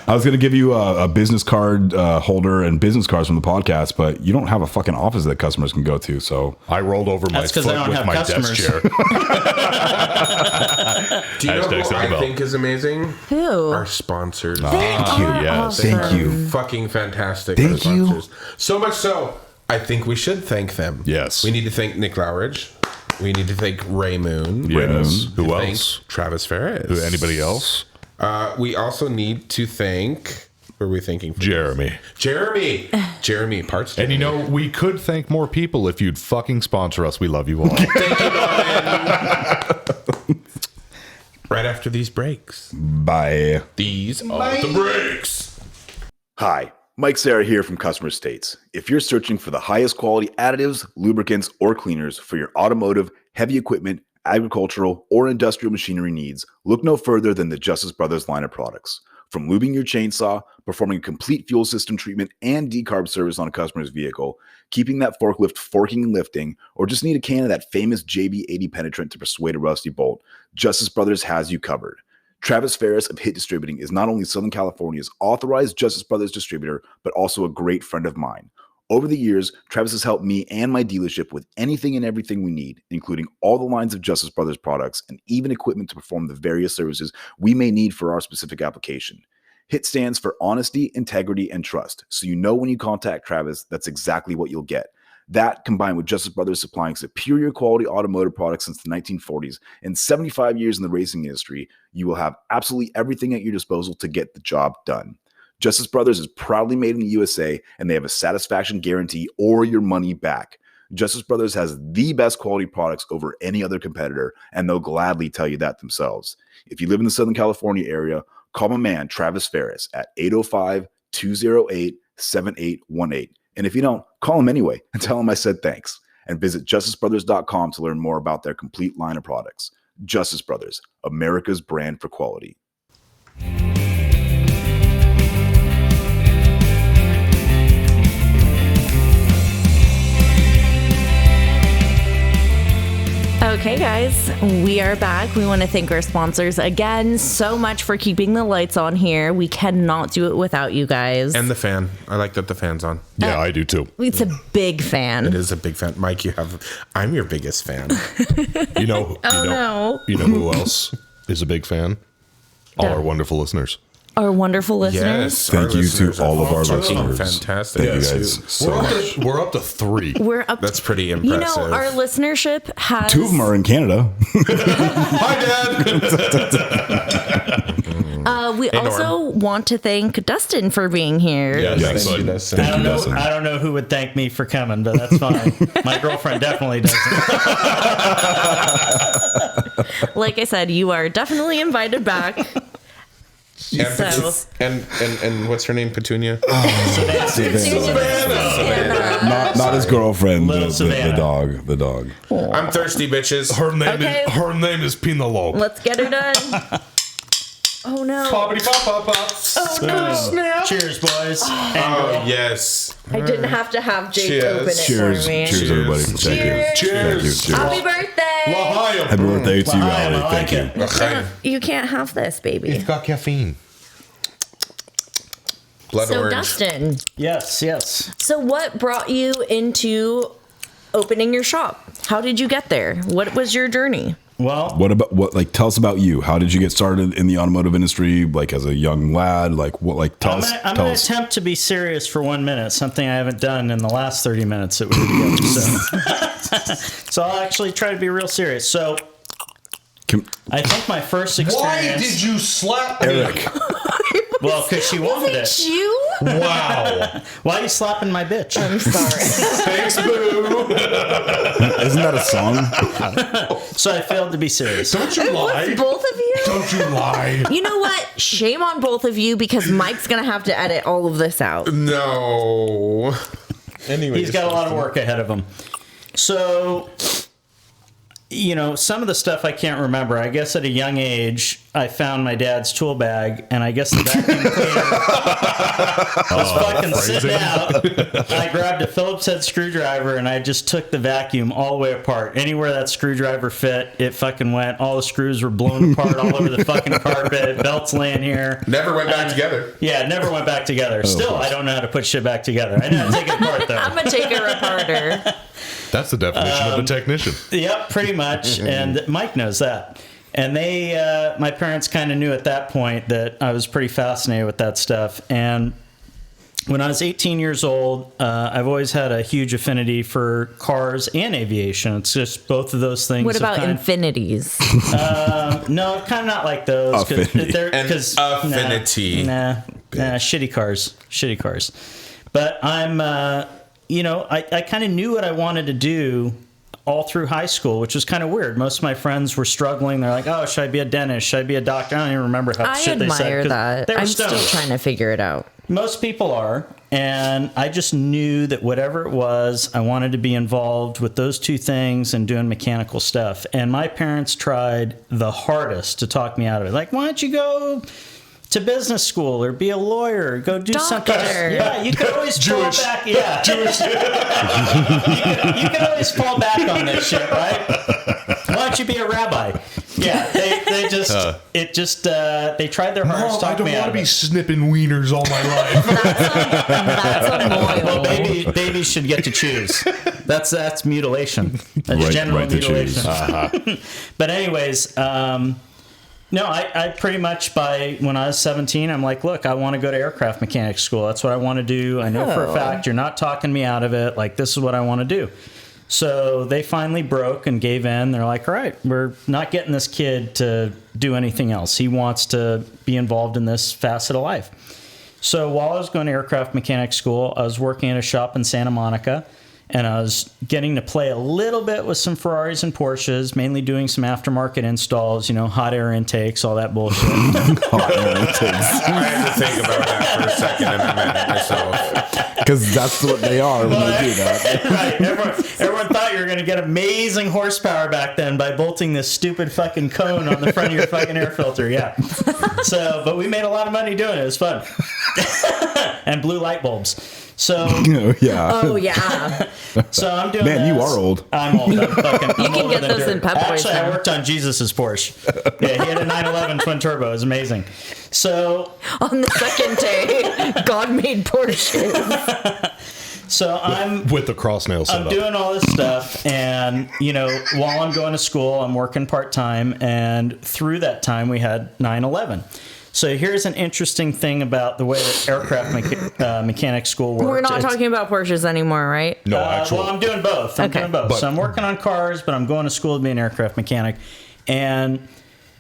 I was going to give you a business card holder and business cards from the podcast, but you don't have a fucking office that customers can go to. So I rolled over my That's 'cause I foot don't with have my customers. desk chair. Do you know Hashtag who I Cinderbell. think is amazing? Who? Our sponsors. thank you. yes. Thank you. Fucking fantastic. Thank our you. sponsors. So much so, I think we should thank them. Yes. We need to thank Nick Lowridge. We need to thank Ray Moon. Yes. We Who thank else? Travis Ferris. Anybody else? We also need to thank Who are we thanking for Jeremy. Jeremy Parts. And we could thank more people if you'd fucking sponsor us. We love you all. Thank you, Norman. Right after these breaks. Bye. These are the breaks. Hi, Mike Serra here from Customer States. If you're searching for the highest quality additives, lubricants, or cleaners for your automotive, heavy equipment, agricultural, or industrial machinery needs, look no further than the Justice Brothers line of products. From lubing your chainsaw, performing a complete fuel system treatment and decarb service on a customer's vehicle, keeping that forklift forking and lifting, or just need a can of that famous JB80 penetrant to persuade a rusty bolt, Justice Brothers has you covered. Travis Ferris of Hit Distributing is not only Southern California's authorized Justice Brothers distributor, but also a great friend of mine. Over the years, Travis has helped me and my dealership with anything and everything we need, including all the lines of Justice Brothers products and even equipment to perform the various services we may need for our specific application. HIT stands for honesty, integrity, and trust. So when you contact Travis, that's exactly what you'll get. That, combined with Justice Brothers supplying superior quality automotive products since the 1940s and 75 years in the racing industry, you will have absolutely everything at your disposal to get the job done. Justice Brothers is proudly made in the USA, and they have a satisfaction guarantee or your money back. Justice Brothers has the best quality products over any other competitor, and they'll gladly tell you that themselves. If you live in the Southern California area, call my man Travis Ferris at 805-208-7818. And if you don't, call him anyway and tell him I said thanks. And visit justicebrothers.com to learn more about their complete line of products. Justice Brothers, America's brand for quality. Okay, guys, we are back. We want to thank our sponsors again so much for keeping the lights on here. We cannot do it without you guys. And the fan. I like that the fan's on. Yeah, I do too. It's a big fan. It is a big fan. Mike, I'm your biggest fan. You know who else is a big fan? All Yeah. our wonderful listeners. Our wonderful listeners. Yes. Thank you to all of our listeners. Fantastic. Thank you guys so much. We're up to 3. We're up. That's pretty You impressive. know, our listenership has 2 of them are in Canada. Hi, Dad. we also want to thank Dustin for being here. Yes, Thank you, bud. Dustin. Thank you, Dustin. I don't know who would thank me for coming, but that's fine. My girlfriend definitely doesn't. Like I said, you are definitely invited back. So- And what's her name? Petunia? Not his girlfriend, Little the Savannah. dog. The dog. I'm thirsty, bitches. Her name Okay. is Penelope. Let's get her done. Oh no. Poppity pop pop pop. Oh no. Cheers, boys. Oh, yes. I didn't have to have Jake Cheers. open it Cheers. for me. Cheers, everybody. Thank you. Cheers. Thank you. Cheers. Happy birthday. Happy birthday to you, L'chaim, Allie. I Thank like you. L'chaim. You can't have this, baby. It's got caffeine. Blood So orange. Dustin, Yes. so what brought you into opening your shop? How did you get there? What was your journey? Well, Tell us about you. How did you get started in the automotive industry? Like as a young lad, tell I'm going to us. attempt to be serious for 1 minute, something I haven't done in the last 30 minutes that we were together. So I'll actually try to be real serious. So I think my first experience... you slap Eric? Well, because she wanted it. You? Wow. Why are you slapping my bitch? I'm sorry. Thanks, boo. Isn't that a song? So I failed to be serious. Don't you lie. Both of you? Don't you lie. You know what? Shame on both of you because Mike's going to have to edit all of this out. No. Anyway, He's got a lot of work ahead of him. So, some of the stuff I can't remember. I guess at a young age, I found my dad's tool bag, and I guess the vacuum cleaner was fucking sitting out. I grabbed a Phillips head screwdriver, and I just took the vacuum all the way apart. Anywhere that screwdriver fit, it fucking went. All the screws were blown apart all over the fucking carpet. Belts laying here. Never went back together. Yeah, it never went back together. Still, I don't know how to put shit back together. I know how to take it apart, though. I'm a taker aparter. That's the definition of a technician. Yep, pretty much. And Mike knows that. And my parents kind of knew at that point that I was pretty fascinated with that stuff. And when I was 18 years old, I've always had a huge affinity for cars and aviation. It's just both of those things. What about infinities? No, kind of not like those. Affinity. Shitty cars. But I'm, I kind of knew what I wanted to do all through high school, which was kind of weird. Most of my friends were struggling. They're like, oh, should I be a dentist? Should I be a doctor? I don't even remember how shit they said. I admire that. I'm still trying to figure it out. Most people are. And I just knew that whatever it was, I wanted to be involved with those two things and doing mechanical stuff. And my parents tried the hardest to talk me out of it. Like, why don't you go to business school or be a lawyer, go do something. Yeah, you could always fall back. Yeah, Jewish. you could always fall back on this shit, right? Why don't you be a rabbi? Yeah, they tried their hardest to talk me out. I don't want to be snipping wieners all my life. That's a well, babies should get to choose. That's mutilation. That's general mutilation. But anyways. No, I pretty much when I was 17, I'm like, look, I want to go to aircraft mechanic school. That's what I want to do. I know for a fact you're not talking me out of it. Like, this is what I want to do. So they finally broke and gave in. They're like, all right, we're not getting this kid to do anything else. He wants to be involved in this facet of life. So while I was going to aircraft mechanic school, I was working at a shop in Santa Monica. And I was getting to play a little bit with some Ferraris and Porsches, mainly doing some aftermarket installs, hot air intakes, all that bullshit. Hot air intakes. I had to think about that for a second and I met myself. Because that's what they are when they do that. Right. Everyone thought you were going to get amazing horsepower back then by bolting this stupid fucking cone on the front of your fucking air filter. Yeah. But we made a lot of money doing it. It was fun. And blue light bulbs. So yeah. Oh yeah. So I'm doing. Man, you are old. I'm old. I'm you can get those in Pep Boys. Actually, I worked on Jesus's Porsche. Yeah, he had a 911 twin turbo. It was amazing. So on the second day, God made Porsches. So I'm with the cross nail setup. I'm doing all this stuff, and while I'm going to school, I'm working part time, and through that time, we had 9/11. So here's an interesting thing about the way that aircraft mechanic school works. We're not talking about Porsches anymore, right? No, actually. Well, I'm doing both. I'm doing both. So I'm working on cars, but I'm going to school to be an aircraft mechanic. And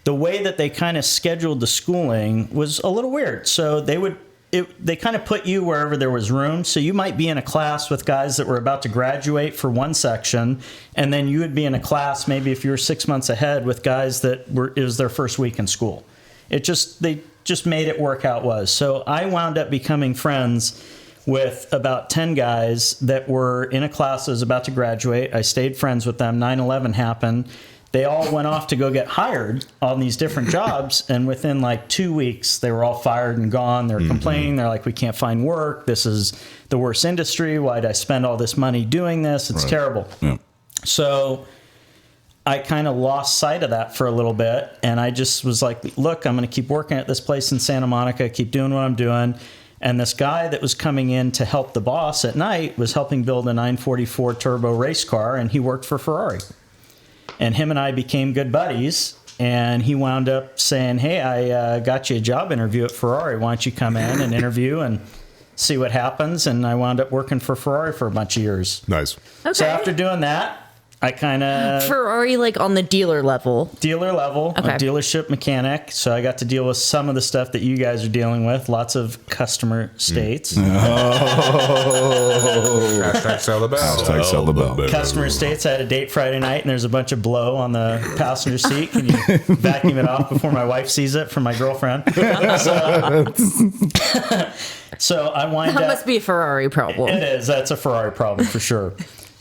the way that they kind of scheduled the schooling was a little weird. So they kind of put you wherever there was room. So you might be in a class with guys that were about to graduate for one section, and then you would be in a class maybe if you were 6 months ahead with guys that it was their first week in school. They just made it work how it was. So I wound up becoming friends with about 10 guys that were in a class that was about to graduate. I stayed friends with them. 9/11 happened. They all went off to go get hired on these different jobs, and within like 2 weeks, they were all fired and gone. They were complaining. They're like, we can't find work. This is the worst industry. Why did I spend all this money doing this? It's terrible. Yeah. So I kind of lost sight of that for a little bit, and I just was like, look, I'm going to keep working at this place in Santa Monica, keep doing what I'm doing. And this guy that was coming in to help the boss at night was helping build a 944 turbo race car, and he worked for Ferrari. And him and I became good buddies, and he wound up saying, hey, I got you a job interview at Ferrari. Why don't you come in and interview and see what happens? And I wound up working for Ferrari for a bunch of years. Nice. Okay. So after doing that, I kind of... Ferrari, like on the dealer level. Dealer level, okay. A dealership mechanic. So I got to deal with some of the stuff that you guys are dealing with. Lots of customer states. Hashtag sell the bell. Hashtag sell the bell. Customer states. I had a date Friday night, and there's a bunch of blow on the passenger seat. Can you vacuum it off before my wife sees it from my girlfriend? So I wind up... That must be a Ferrari problem. It is. That's a Ferrari problem for sure.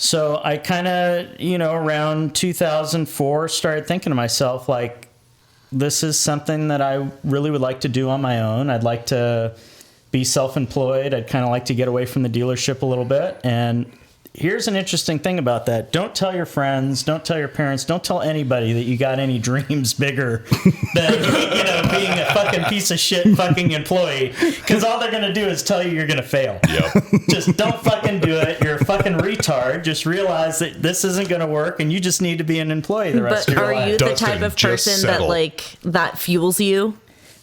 So I kind of, around 2004 started thinking to myself, like, this is something that I really would like to do on my own. I'd like to be self-employed. I'd kind of like to get away from the dealership a little bit. And here's an interesting thing about that. Don't tell your friends, don't tell your parents, don't tell anybody that you got any dreams bigger than, being a fucking piece of shit fucking employee. Because all they're going to do is tell you you're going to fail. Yep. Just don't fucking do it. You're a fucking retard. Just realize that this isn't going to work and you just need to be an employee the rest of your life. But are you the type of person that fuels you?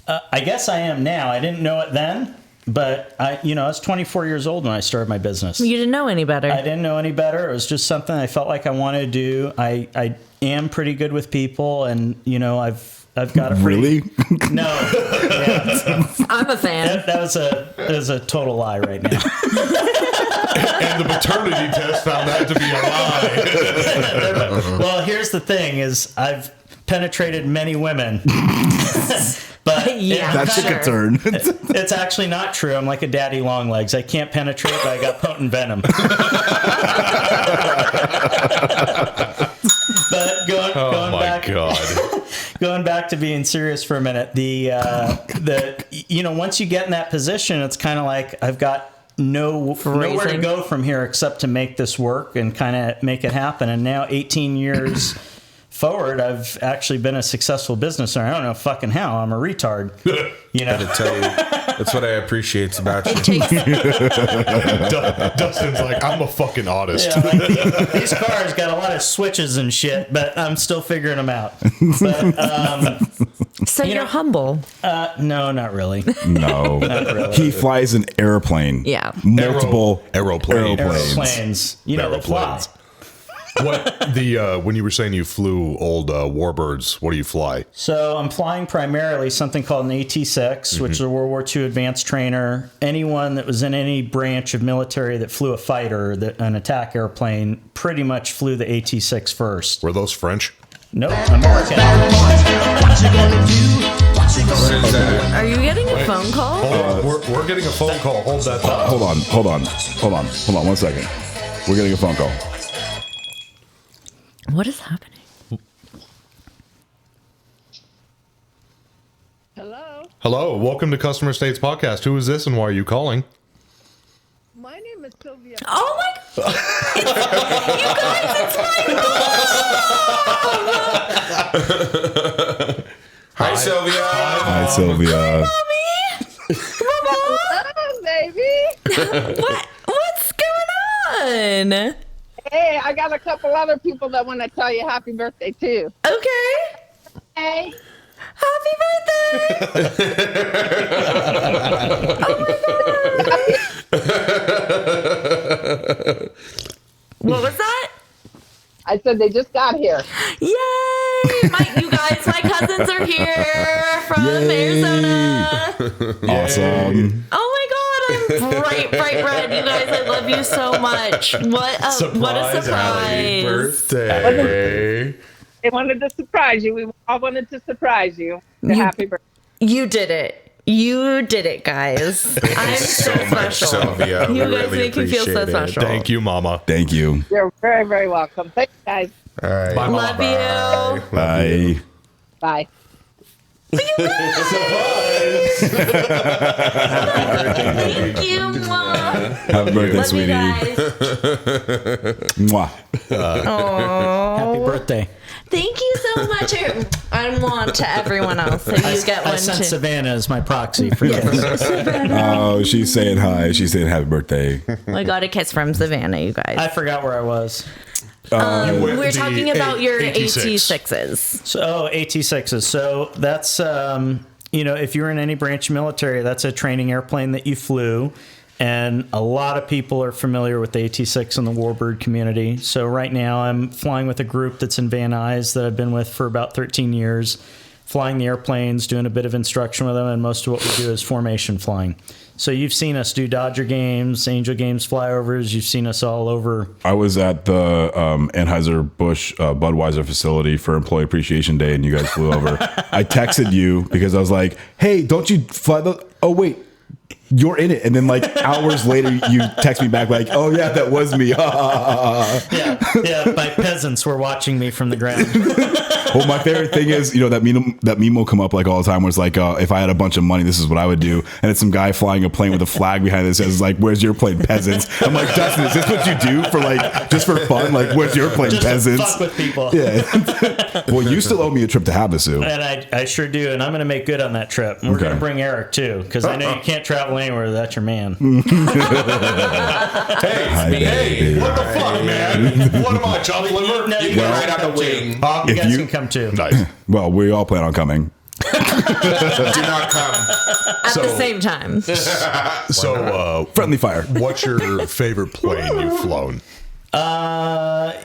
I guess I am now. I didn't know it then. But I was 24 years old when I started my business. You didn't know any better. I didn't know any better. It was just something I felt like I wanted to do. I am pretty good with people, and I've got a Really? No, yeah, I'm a fan. that was a total lie right now. And the paternity test found that to be a lie. Well, here's the thing: is I've penetrated many women, but Yeah. That took a turn. it's actually not true. I'm like a daddy long legs. I can't penetrate, but I got potent venom. But going My back, God. going back to being serious for a minute, once you get in that position, it's kind of like I've got nowhere to go from here except to make this work and kind of make it happen. And now 18 years forward, I've actually been a successful business owner. I don't know fucking how. I'm a retard. To tell you, that's what I appreciate about you. It takes Dustin's like, I'm a fucking artist. Yeah, like, these cars got a lot of switches and shit, but I'm still figuring them out. But, so you're humble. no, not really. No. really. He flies an airplane. Yeah. Multiple Aeroplanes. Airplanes, that fly. Aeroplanes. What when you were saying you flew old warbirds, what do you fly? So I'm flying primarily something called an AT-6, which is a World War II advanced trainer. Anyone that was in any branch of military that flew a fighter, an attack airplane, pretty much flew the AT-6 first. Were those French? Nope, American. What is that? Are you getting a phone call? We're getting a phone call. Hold that thought. Hold on 1 second. We're getting a phone call. What is happening? Hello, welcome to Customer States Podcast. Who is this and why are you calling? My name is Sylvia. Oh my God. You guys, it's my mom. Hi, Sylvia. Hi, Sylvia. Hello, baby. What's going on? Hey, I got a couple other people that want to tell you happy birthday, too. Okay. Hey. Happy birthday. What was that? I said they just got here. Yay! You guys, my cousins are here from Yay. Arizona. Awesome. Oh my God, I'm bright red. You guys, I love you so much. What a surprise. Happy birthday. They wanted to surprise you. We all wanted to surprise you. Happy birthday. You did it. You did it, guys. I'm so special. Sylvia. You We guys really make me feel so appreciate it. special. Thank you, Mama. Thank you. You're very, very welcome. Thanks, guys. All right. Bye, Mama. Love you. Bye. Bye. Thank you, Mom. Happy birthday, Love you sweetie. guys. Mwah. Happy birthday. Thank you so much. I want to everyone else. So you get I one sent too. Savannah as my proxy for this. Oh, she's saying hi. She's saying happy birthday. I got a kiss from Savannah, you guys. I forgot where I was. We're talking about your 86. AT6s. So, AT-6s. So that's, if you're in any branch military, that's a training airplane that you flew. And a lot of people are familiar with the AT-6 in the Warbird community. So right now I'm flying with a group that's in Van Nuys that I've been with for about 13 years, flying the airplanes, doing a bit of instruction with them, and most of what we do is formation flying. So you've seen us do Dodger games, Angel games, flyovers. You've seen us all over. I was at the Anheuser-Busch Budweiser facility for Employee Appreciation Day, and you guys flew over. I texted you because I was like, hey, don't you fly the... Oh, wait. You're in it. And then like hours later, you text me back like, oh, yeah, that was me. Yeah, my peasants were watching me from the ground. Well, my favorite thing is, that meme will come up like all the time where it's like, if I had a bunch of money, this is what I would do. And it's some guy flying a plane with a flag behind it that says like, where's your plane, peasants? I'm like, Dustin, is this what you do for like, just for fun? Like, where's your plane, Just peasants? to fuck with people. Yeah. Well, you still owe me a trip to Havasu. And I sure do, and I'm going to make good on that trip. And we're Okay. going to bring Eric too, because I know you can't travel anywhere without your man. Hey, what the fuck, man? What am I, chopped liver? No, You get right on the wing. You If guys you- can come too. Nice. Well, we all plan on coming. Do not come. At the same time. So, Friendly fire. what's your favorite plane you've flown?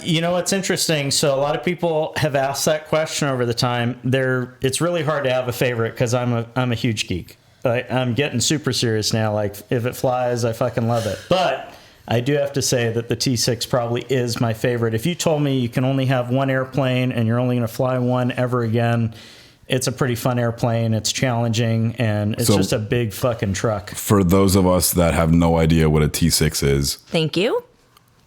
You know, it's interesting. So a lot of people have asked that question over the time. It's really hard to have a favorite because I'm a huge geek. I'm getting super serious now. Like, if it flies, I fucking love it. But I do have to say that the T6 probably is my favorite. If you told me you can only have one airplane and you're only going to fly one ever again, it's a pretty fun airplane. It's challenging, and it's just a big fucking truck. For those of us that have no idea what a T6 is, Thank you.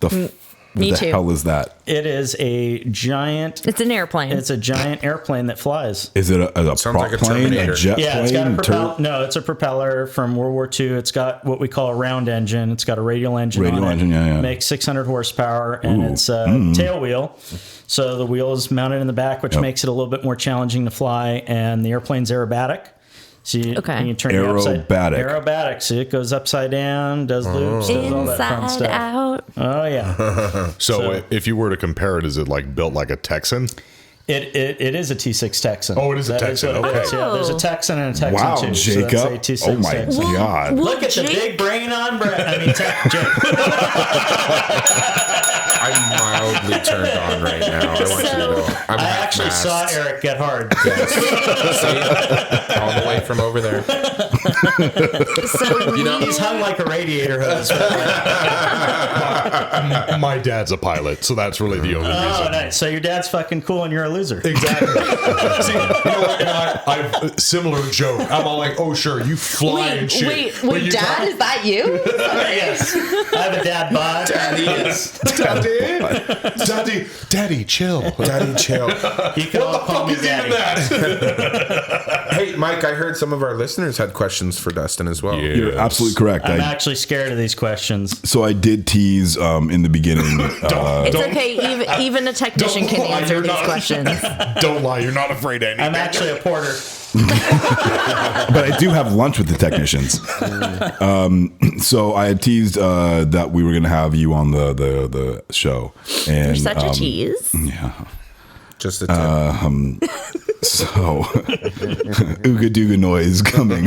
What the too. hell is that? It is a giant. It's an airplane. It's a giant airplane that flies. Is it a Sounds like a prop plane, a Terminator. jet Yeah, plane? it's got a no, it's a propeller from World War II. It's got what we call a round engine. It's got a radial engine. Radial on engine, it. yeah. Makes 600 horsepower, and it's a tail wheel. So the wheel is mounted in the back, which makes it a little bit more challenging to fly. And the airplane's aerobatic. So you turn it upside aerobatic. So it goes upside down, does loops, does all that fun Inside stuff. out. Oh yeah. So, if you were to compare it, is it like built like a Texan? It is a T6 Texan. Oh, it is a That Texan. what it Okay. is. Yeah, there's a Texan and a Texan Wow, too. Jacob. So that's a T6 Oh my Texan. God. Look at the big brain on Brett. I mean, Jake. I'm mildly turned on right now. I want you to know. I'm I actually half-mast. saw Eric get hard. See? All the way from over there. So He's hung like a radiator hose. My dad's a pilot, so that's really the only Oh, reason. nice. So your dad's fucking cool and you're a loser. Exactly. See, you know what? And I've similar joke. I'm all like, "Oh, sure, you fly and shit." But you Dad, talk- is that you? Yes. I have a dad bod. Daddy, chill. Daddy, chill. You can all call me daddy. Hey, Mike, I heard some of our listeners had questions for Dustin as well. Yeah. You're absolutely correct. I'm actually scared of these questions. So I did tease in the begining. It's okay. Even a technician can answer these questions. Don't lie. You're not afraid of anything. I'm actually a porter. but I do have lunch with the technicians. So I had teased that we were going to have you on the show. And, You're such a tease. Yeah. Just a tip. So, ooga dooga noise coming.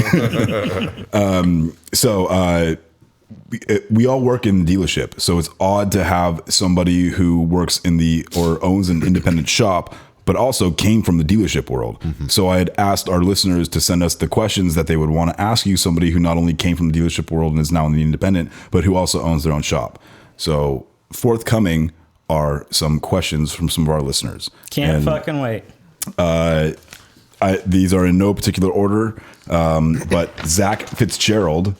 We all work in the dealership, so it's odd to have somebody who works in or owns an independent shop, but also came from the dealership world. Mm-hmm. So I had asked our listeners to send us the questions that they would want to ask you, somebody who not only came from the dealership world and is now in the independent, but who also owns their own shop. So forthcoming are some questions from some of our listeners. Can't fucking wait. These are in no particular order, but Zach Fitzgerald.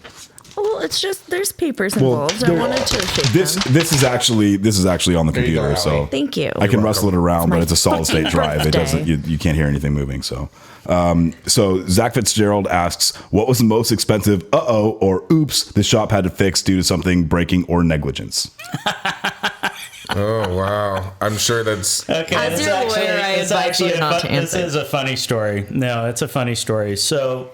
Well, it's just there's papers involved. I wanted to shake them. This is actually on the you go, computer, so Allie. Thank you. I can rustle it around, but my it's a solid state fucking drive. It doesn't. birthday. You can't hear anything moving. So Zach Fitzgerald asks, "What was the most expensive or oops the shop had to fix due to something breaking or negligence?" Oh, wow. I'm sure that's... Okay, As it's your lawyer, actually, I it's advise actually you not to this answer. is a funny story. No, it's a funny story. So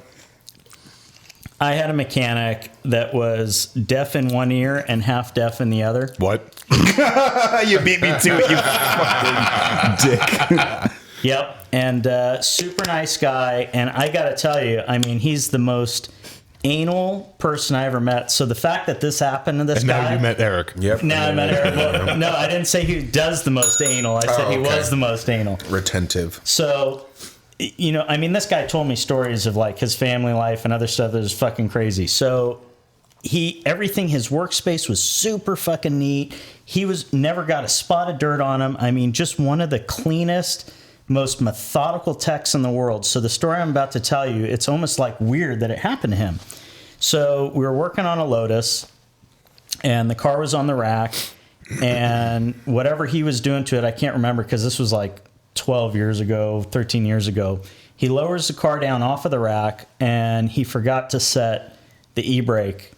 I had a mechanic that was deaf in one ear and half deaf in the other. What? You beat me to it, you fucking dick. Yep. And super nice guy. And I got to tell you, I mean, he's the most anal person I ever met. So the fact that this happened to this And guy. now you met Eric. Yep. Now I met Eric. Well, no, I didn't say he does the most anal. I said he okay. was the most anal. Retentive. So, you know, I mean, this guy told me stories of like his family life and other stuff that was fucking crazy. So everything, his workspace was super fucking neat. He never got a spot of dirt on him. I mean, just one of the cleanest, most methodical techs in the world. So the story I'm about to tell you, it's almost like weird that it happened to him. So we were working on a Lotus and the car was on the rack and whatever he was doing to it, I can't remember because this was like 12 years ago, 13 years ago. He lowers the car down off of the rack and he forgot to set the e-brake.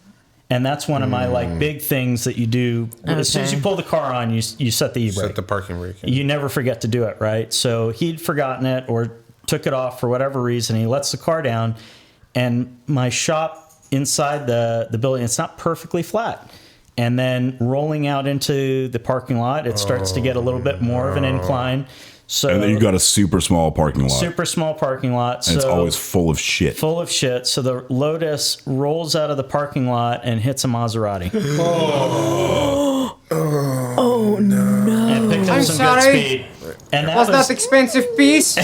And that's one of my like big things that you do. As soon as you pull the car on, you set the e-brake. Set the parking brake. You never forget to do it, right? So he'd forgotten it or took it off for whatever reason. He lets the car down and my shop inside the building, it's not perfectly flat. And then rolling out into the parking lot, it starts to get a little bit more of an incline. So And then you got a super small parking lot. super small parking lot. And it's always full of shit. full of shit. So the Lotus rolls out of the parking lot and hits a Maserati. Oh no! And picked up I'm some sorry. good speed. And that Was that expensive piece?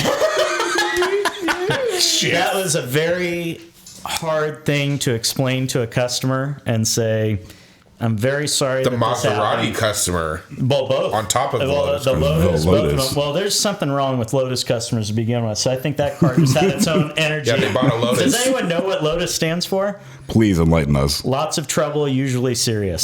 that was a very hard thing to explain to a customer and say, I'm very sorry. The that this Maserati happened." customer. Well, both. On top of the Lotus the customer. Lotus, The both of Lotus. them. Well, there's something wrong with Lotus customers to begin with. So I think that car just had its own energy. Yeah, they bought a Lotus. Does anyone know what Lotus stands for? Please enlighten us. Lots of trouble, usually serious.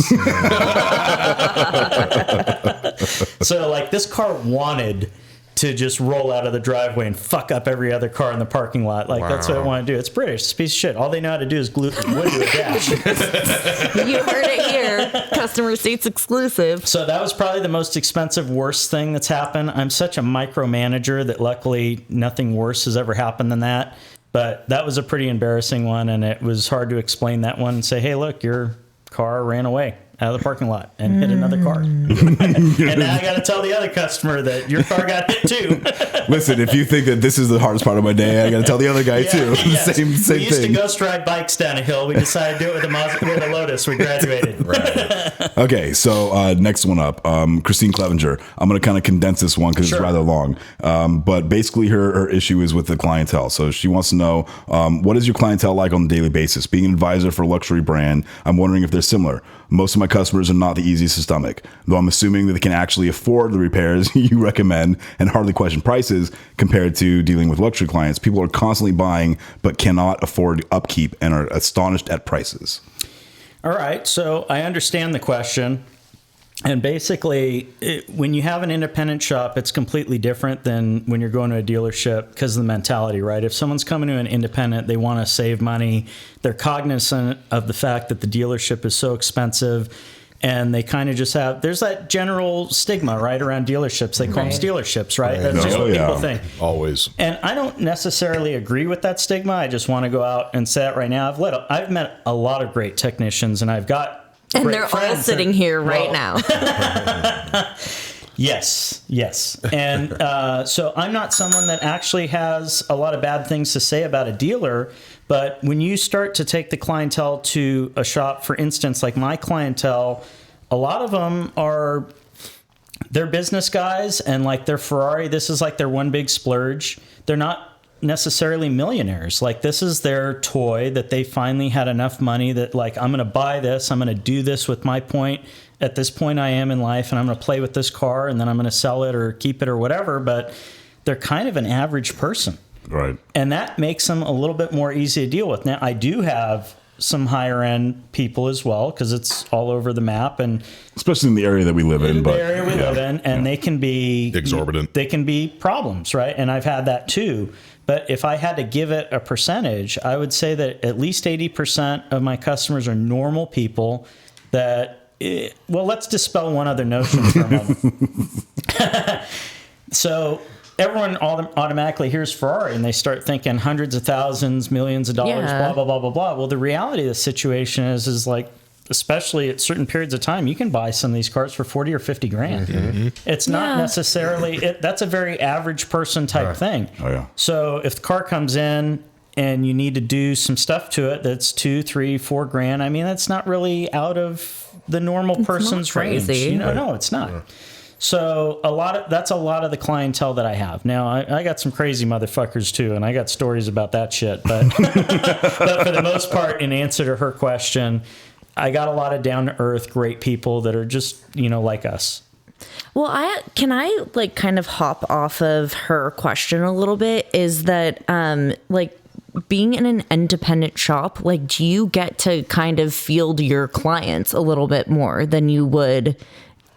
So, like, this car wanted to just roll out of the driveway and fuck up every other car in the parking lot. Like, that's what I want to do. It's British. It's a piece of shit. All they know how to do is glue wood to a dash. You heard it here. Customer seats exclusive. So that was probably the most expensive, worst thing that's happened. I'm such a micromanager that luckily nothing worse has ever happened than that. But that was a pretty embarrassing one, and it was hard to explain that one and say, hey, look, your car ran away out of the parking lot and hit another car. And now I got to tell the other customer that your car got hit too. Listen, if you think that this is the hardest part of my day, I got to tell the other guy too. Yes. Same We used thing. to ghost ride bikes down a hill. We decided to do it with a Lotus. We graduated. Okay, so next one up, Christine Clevenger. I'm going to kind of condense this one because Sure. it's rather long. But basically, her issue is with the clientele. So she wants to know, what is your clientele like on a daily basis? Being an advisor for a luxury brand, I'm wondering if they're similar. Most of my customers are not the easiest to stomach, though I'm assuming that they can actually afford the repairs you recommend and hardly question prices compared to dealing with luxury clients. People are constantly buying but cannot afford upkeep and are astonished at prices. All right, so I understand the question. And basically, when you have an independent shop, it's completely different than when you're going to a dealership because of the mentality, right? If someone's coming to an independent, they want to save money. They're cognizant of the fact that the dealership is so expensive. And they kind of just have, there's that general stigma, right, around dealerships. They call them stealerships, right? That's just what people think. Always. And I don't necessarily agree with that stigma. I just want to go out and say it right now. I've met a lot of great technicians, and I've got And great they're all friends sitting here right well, now. Yes. And so I'm not someone that actually has a lot of bad things to say about a dealer. But when you start to take the clientele to a shop, for instance, like my clientele, a lot of them they're business guys, and like their Ferrari, this is like their one big splurge. They're not necessarily millionaires. Like, this is their toy that they finally had enough money that, like, I'm going to buy this. I'm going to do this with my point at this point I am in life, and I'm going to play with this car, and then I'm going to sell it or keep it or whatever. But they're kind of an average person. Right. And that makes them a little bit more easy to deal with. Now, I do have some higher end people as well, because it's all over the map, and Especially in the area that we live in. the But area we live in, and they can be Exorbitant. They can be problems, right? And I've had that too. But if I had to give it a percentage, I would say that at least 80% of my customers are normal people that, well, let's dispel one other notion for a moment. So everyone automatically hears Ferrari and they start thinking hundreds of thousands, millions of dollars, Yeah. blah, blah, blah, blah, blah. Well, the reality of the situation is like, especially at certain periods of time, you can buy some of these cars for 40 or 50 grand. Mm-hmm. It's not necessarily, that's a very average person type thing. Oh, yeah. So if the car comes in and you need to do some stuff to it that's 2, 3, 4 grand, I mean, that's not really out of the normal person's range. crazy. You know, no, it's not. So that's a lot of the clientele that I have. Now, I got some crazy motherfuckers too, and I got stories about that shit. But, but for the most part, in answer to her question, I got a lot of down to earth, great people that are just, like us. Well, can I like kind of hop off of her question a little bit? Is that like being in an independent shop, like, do you get to kind of field your clients a little bit more than you would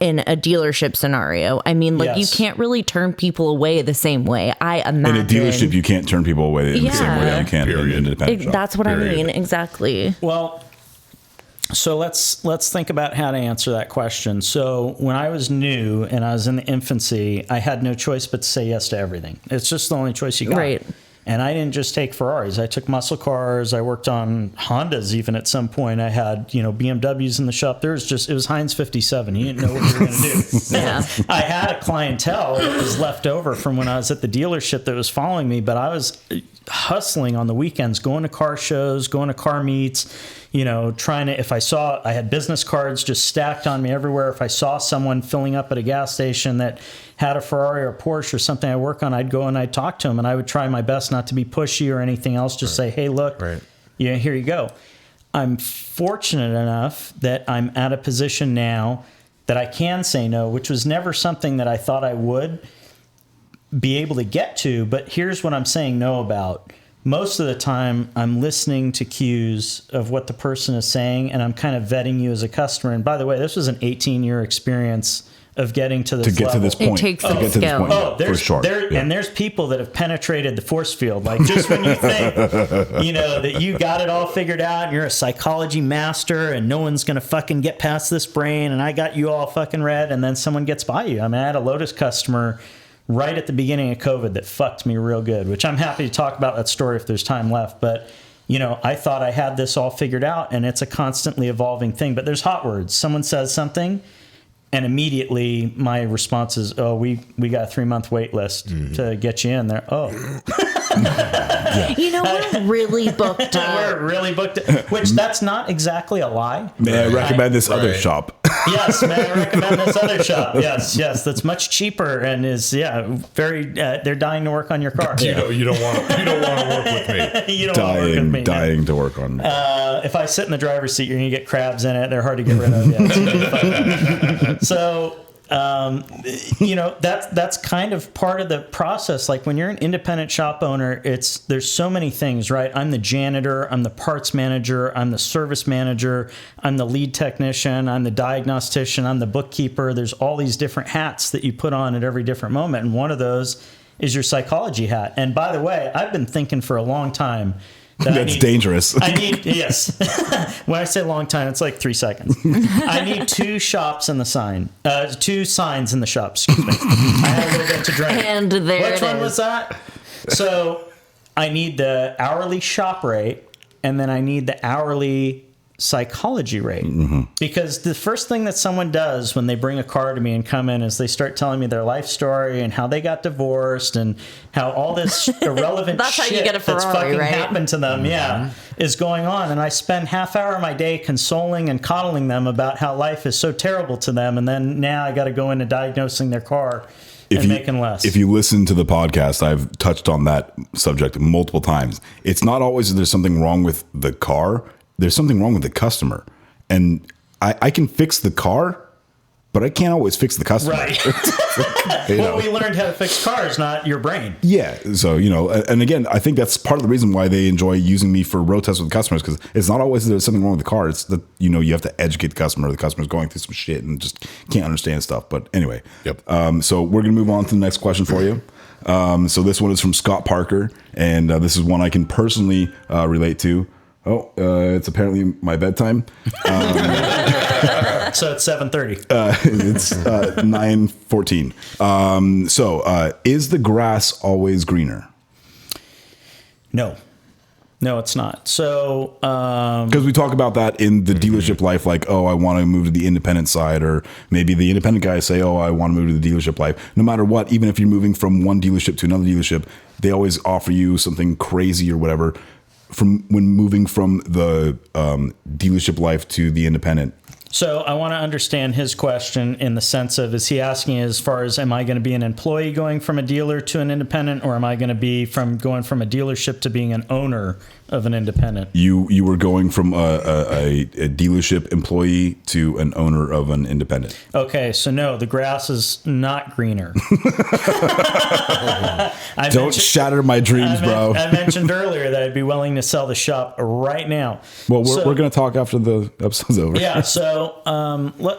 in a dealership scenario? I mean, like, Yes. you can't really turn people away the same way. I imagine in a dealership, you can't turn people away in the same way that you can in an independent shop. That's what Period. I mean. Exactly. Well, so let's think about how to answer that question. So when I was new and I was in the infancy, I had no choice but to say yes to everything. It's just the only choice you got. Right. And I didn't just take Ferraris. I took muscle cars. I worked on Hondas even at some point. I had, BMWs in the shop. It was Heinz 57. He didn't know what we were going to do. Yeah. I had a clientele that was left over from when I was at the dealership that was following me, but I was hustling on the weekends, going to car shows, going to car meets, trying to, I had business cards just stacked on me everywhere. If I saw someone filling up at a gas station that had a Ferrari or a Porsche or something I work on, I'd go and I'd talk to them, and I would try my best not to be pushy or anything else. Just say, hey, look, here you go. I'm fortunate enough that I'm at a position now that I can say no, which was never something that I thought I would be able to get to. But here's what I'm saying no about. Most of the time, I'm listening to cues of what the person is saying, and I'm kind of vetting you as a customer. And by the way, this was an 18-year experience of getting to this level. To this point. It takes some skill. For sure. And there's people that have penetrated the force field. Like, just when you think, that you got it all figured out and you're a psychology master and no one's going to fucking get past this brain and I got you all fucking read, and then someone gets by you. I mean, I had a Lotus customer right at the beginning of COVID that fucked me real good, which I'm happy to talk about that story if there's time left. But, I thought I had this all figured out, and it's a constantly evolving thing. But there's hot words. Someone says something, and immediately my response is, oh, we got a 3-month wait list to get you in there. Oh. We're really booked up. We're really booked up, which that's not exactly a lie. May I recommend this other shop? Yes, may I recommend this other shop? Yes, that's much cheaper and is very. They're dying to work on your car. You don't want to work with me. You don't want to work with me. Dying to work on me. If I sit in the driver's seat, you're gonna get crabs in it. They're hard to get rid of. Yeah, so that's kind of part of the process. Like when you're an independent shop owner, there's so many things, right? I'm the janitor, I'm the parts manager, I'm the service manager, I'm the lead technician, I'm the diagnostician, I'm the bookkeeper. There's all these different hats that you put on at every different moment, and one of those is your psychology hat. And by the way, I've been thinking for a long time that's dangerous. Yes. When I say long time, it's like 3 seconds. I need 2 shops in the sign. 2 signs in the shop, excuse me. I had a little bit to drink. And there Which one was that? So I need the hourly shop rate, and then I need the hourly psychology rate. Mm-hmm. Because the first thing that someone does when they bring a car to me and come in is they start telling me their life story and how they got divorced and how all this irrelevant that's shit how you get a Ferrari, that's fucking right? happened to them, is going on. And I spend half hour of my day consoling and coddling them about how life is so terrible to them, and then now I got to go into diagnosing their car and making less. If you listen to the podcast, I've touched on that subject multiple times. It's not always that there's something wrong with the car. There's something wrong with the customer. And I can fix the car, but I can't always fix the customer. Right. Well, we learned how to fix cars, not your brain. Yeah. So, and again, I think that's part of the reason why they enjoy using me for road tests with customers, because it's not always that there's something wrong with the car. It's that, you have to educate the customer. The customer's going through some shit and just can't understand stuff. But anyway. Yep. So we're going to move on to the next question for you. So this one is from Scott Parker, and this is one I can personally relate to. Oh, it's apparently my bedtime. So it's 7:30. It's 9:14. So is the grass always greener? No, it's not. So because we talk about that in the dealership life, like, oh, I want to move to the independent side, or maybe the independent guys say, oh, I want to move to the dealership life. No matter what, even if you're moving from one dealership to another dealership, they always offer you something crazy or whatever from when moving from the dealership life to the independent. So I want to understand his question in the sense of, is he asking as far as, am I going to be an employee going from a dealer to an independent, or am I going to be going from a dealership to being an owner of an independent? You were going from a dealership employee to an owner of an independent. Okay, so no, the grass is not greener. Don't shatter my dreams, bro. I mentioned earlier that I'd be willing to sell the shop right now. Well, we're going to talk after the episode's over. Yeah, so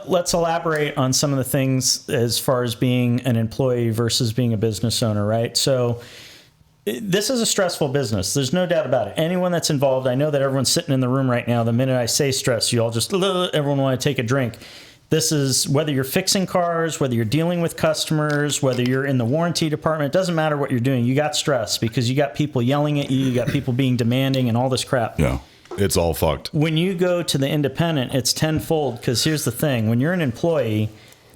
let's elaborate on some of the things as far as being an employee versus being a business owner, right? So this is a stressful business. There's no doubt about it. Anyone that's involved, I know that everyone's sitting in the room right now. The minute I say stress, you all just, everyone want to take a drink. This is whether you're fixing cars, whether you're dealing with customers, whether you're in the warranty department. It doesn't matter what you're doing. You got stress because you got people yelling at you. You got people being demanding and all this crap. Yeah. It's all fucked. When you go to the independent, it's tenfold because here's the thing. When you're an employee,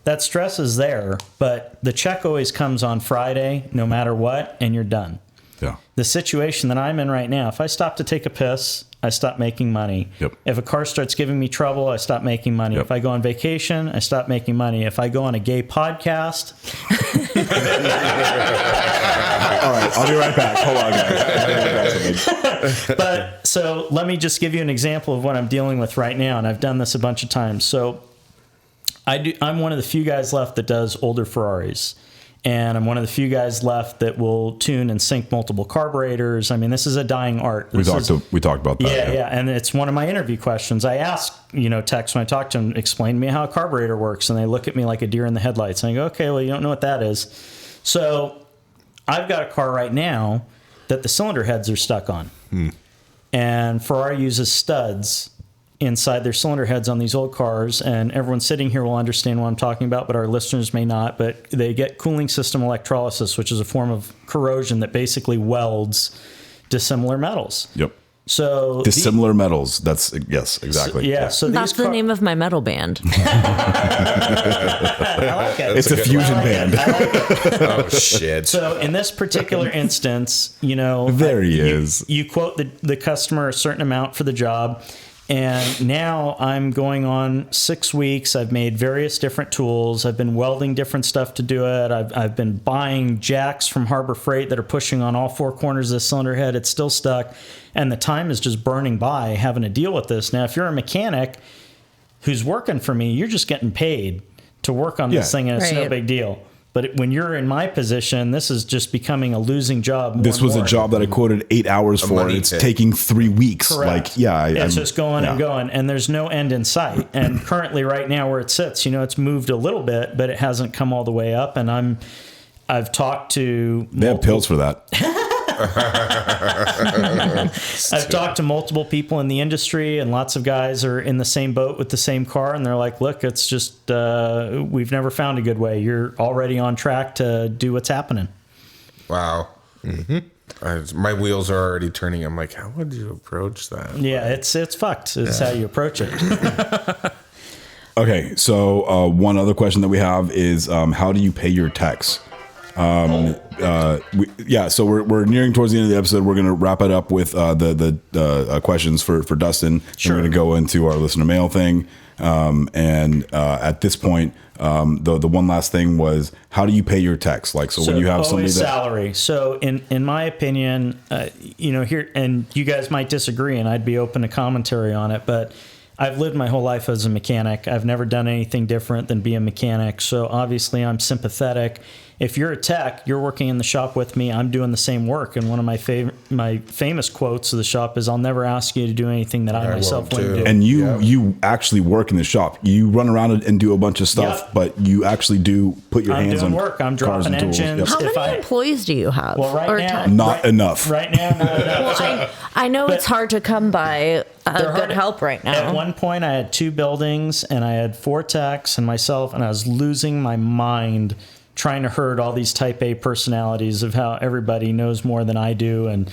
that stress is there, but the check always comes on Friday, no matter what, and you're done. Yeah. The situation that I'm in right now, if I stop to take a piss, I stop making money. Yep. If a car starts giving me trouble, I stop making money. Yep. If I go on vacation, I stop making money. If I go on a gay podcast, All right, I'll be right back. Hold on, guys. but so let me just give you an example of what I'm dealing with right now, and I've done this a bunch of times. So I'm one of the few guys left that does older Ferraris. And I'm one of the few guys left that will tune and sync multiple carburetors. I mean, this is a dying art. We talked about that. Yeah. And it's one of my interview questions. I ask, techs when I talk to them, explain to me how a carburetor works. And they look at me like a deer in the headlights. And I go, okay, well, you don't know what that is. So I've got a car right now that the cylinder heads are stuck on. And Ferrari uses studs inside their cylinder heads on these old cars, and everyone sitting here will understand what I'm talking about, but our listeners may not. But they get cooling system electrolysis, which is a form of corrosion that basically welds dissimilar metals. Yep. So Dissimilar metals. That's yes, exactly. So That's the name of my metal band. I like it. It's a fusion band. Oh shit. So in this particular instance, There he is. You quote the customer a certain amount for the job. And now I'm going on 6 weeks. I've made various different tools. I've been welding different stuff to do it. I've been buying jacks from Harbor Freight that are pushing on all four corners of the cylinder head. It's still stuck. And the time is just burning by having to deal with this. Now, if you're a mechanic who's working for me, you're just getting paid to work on this thing, and it's no Right. big deal. But when you're in my position, this is just becoming a losing job. This was a job that I quoted 8 hours for, and money it's pit. taking 3 weeks. Correct. Like, it's just going and going, and there's no end in sight. And currently, right now, where it sits, it's moved a little bit, but it hasn't come all the way up. And I've talked to They have pills for that. I've talked to multiple people in the industry, and lots of guys are in the same boat with the same car, and they're like, look, it's just we've never found a good way. You're already on track to do what's happening. Wow. My wheels are already turning. I'm like, how would you approach that? Yeah, it's fucked. It's how you approach it. Okay, so one other question that we have is how do you pay your techs? So we're nearing towards the end of the episode. We're going to wrap it up with the questions for Dustin. Sure. We're going to go into our listener mail thing. At this point, the one last thing was, how do you pay your techs? Like, so when you have somebody salary. So in my opinion, here, and you guys might disagree, and I'd be open to commentary on it, but I've lived my whole life as a mechanic. I've never done anything different than be a mechanic. So obviously I'm sympathetic. If you're a tech, you're working in the shop with me, I'm doing the same work. And one of my famous quotes of the shop is, I'll never ask you to do anything that I myself wouldn't do. And you actually work in the shop. You run around and do a bunch of stuff, but you actually do put your hands on work. I'm dropping cars and tools. engines. Yep. How many employees do you have? Well, right now, Not enough. Right now, not enough. Well, I know it's hard to come by good help right now. At one point, I had 2 buildings, and I had 4 techs and myself, and I was losing my mind trying to herd all these type A personalities of how everybody knows more than I do. And,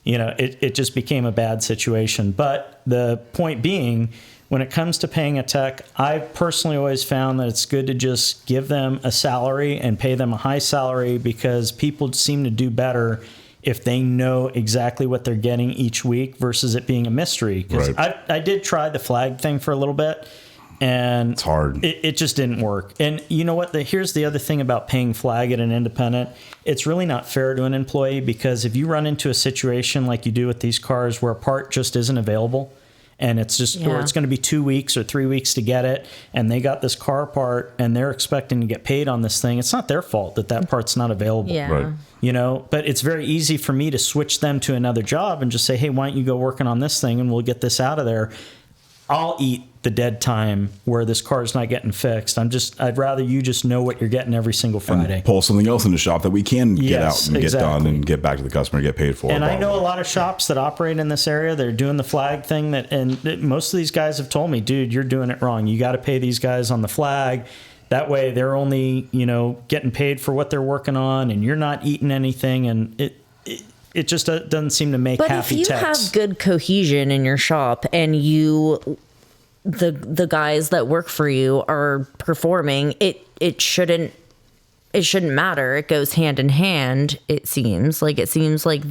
it just became a bad situation. But the point being, when it comes to paying a tech, I've personally always found that it's good to just give them a salary and pay them a high salary, because people seem to do better if they know exactly what they're getting each week versus it being a mystery. Because I did try the flag thing for a little bit, and it's hard. It just didn't work. And you know what? Here's the other thing about paying flag at an independent. It's really not fair to an employee, because if you run into a situation like you do with these cars where a part just isn't available, and it's just, or it's going to be 2 weeks or 3 weeks to get it, and they got this car part and they're expecting to get paid on this thing, it's not their fault that part's not available. Yeah. Right. But it's very easy for me to switch them to another job and just say, hey, why don't you go working on this thing and we'll get this out of there. I'll eat the dead time where this car's not getting fixed. I'd rather you just know what you're getting every single Friday. And pull something else in the shop that we can get Yes, out and exactly. get done and get back to the customer, get paid for. And blah, I know blah. a lot of shops that operate in this area. They're doing the flag thing most of these guys have told me, dude, you're doing it wrong. You got to pay these guys on the flag. That way they're only, getting paid for what they're working on, and you're not eating anything. And it just doesn't seem to make happy techs. But if you have good cohesion in your shop and the guys that work for you are performing, it shouldn't matter. It goes hand in hand. It seems like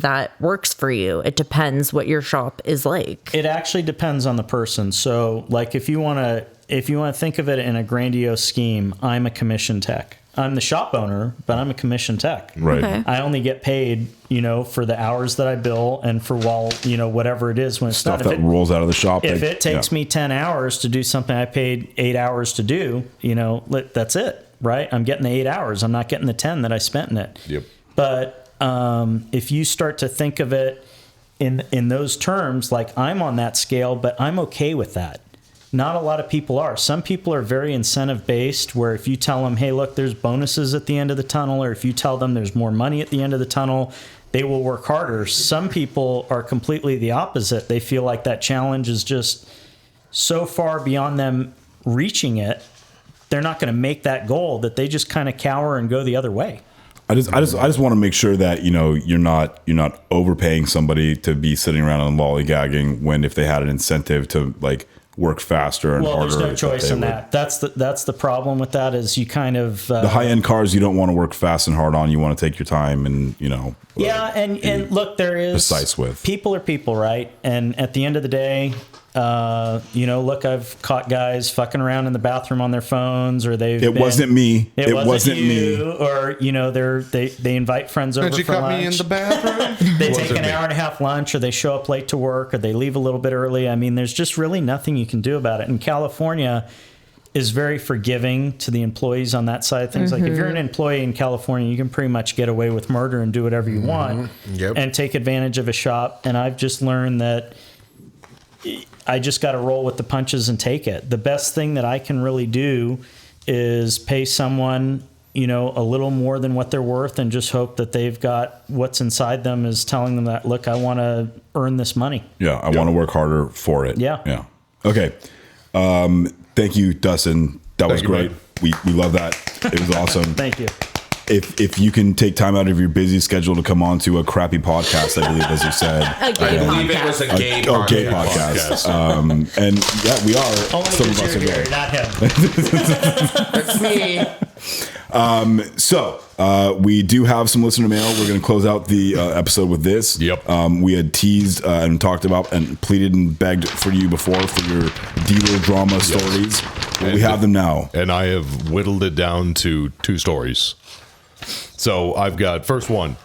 that works for you. It depends what your shop is like. It actually depends on the person. So like if you want to think of it in a grandiose scheme, I'm a commission tech. I'm the shop owner, but I'm a commission tech. Right. Okay. I only get paid, for the hours that I bill and for whatever it is when it's Stuff done. that rolls out of the shop. If it takes me 10 hours to do something I paid 8 hours to do, that's it, right? I'm getting the 8 hours. I'm not getting the 10 that I spent in it. Yep. But if you start to think of it in those terms, like I'm on that scale, but I'm okay with that. Not a lot of people are. Some people are very incentive based, where if you tell them, hey, look, there's bonuses at the end of the tunnel, or if you tell them there's more money at the end of the tunnel, they will work harder. Some people are completely the opposite. They feel like that challenge is just so far beyond them reaching it, they're not going to make that goal, that they just kind of cower and go the other way. I just want to make sure that you're not overpaying somebody to be sitting around and lollygagging when if they had an incentive to like work faster and harder. Well, there's no choice in that. That's the problem with that is you kind of the high end cars you don't want to work fast and hard on. You want to take your time and and look, there is precise with people are people, right? And at the end of the day, look, I've caught guys fucking around in the bathroom on their phones, or It wasn't me. It wasn't me. Or they invite friends over Did you for cut lunch. me in the bathroom? They take Wasn't an me. hour and a half lunch, or they show up late to work, or they leave a little bit early. I mean, there's just really nothing you can do about it. And California is very forgiving to the employees on that side of things. Like if you're an employee in California, you can pretty much get away with murder and do whatever you want and take advantage of a shop. And I've just learned that I just got to roll with the punches and take it. The best thing that I can really do is pay someone, a little more than what they're worth, and just hope that they've got what's inside them is telling them that, look, I want to earn this money. Yeah, I want to work harder for it. Yeah. Yeah. Okay. Thank you, Dustin. That was you, great. bud. We love that. It was awesome. Thank you. If you can take time out of your busy schedule to come on to a crappy podcast, I believe, as you said. A gay I believe it was a podcast. gay Okay, podcast. podcast. And yeah, we are. Only Some of because us are you're gay. here, not him. That's me. So we do have some listener mail. We're going to close out the episode with this. Yep. We had teased and talked about and pleaded and begged for you before for your dealer drama stories. Well, we have them now. And I have whittled it down to 2 stories. So I've got first one,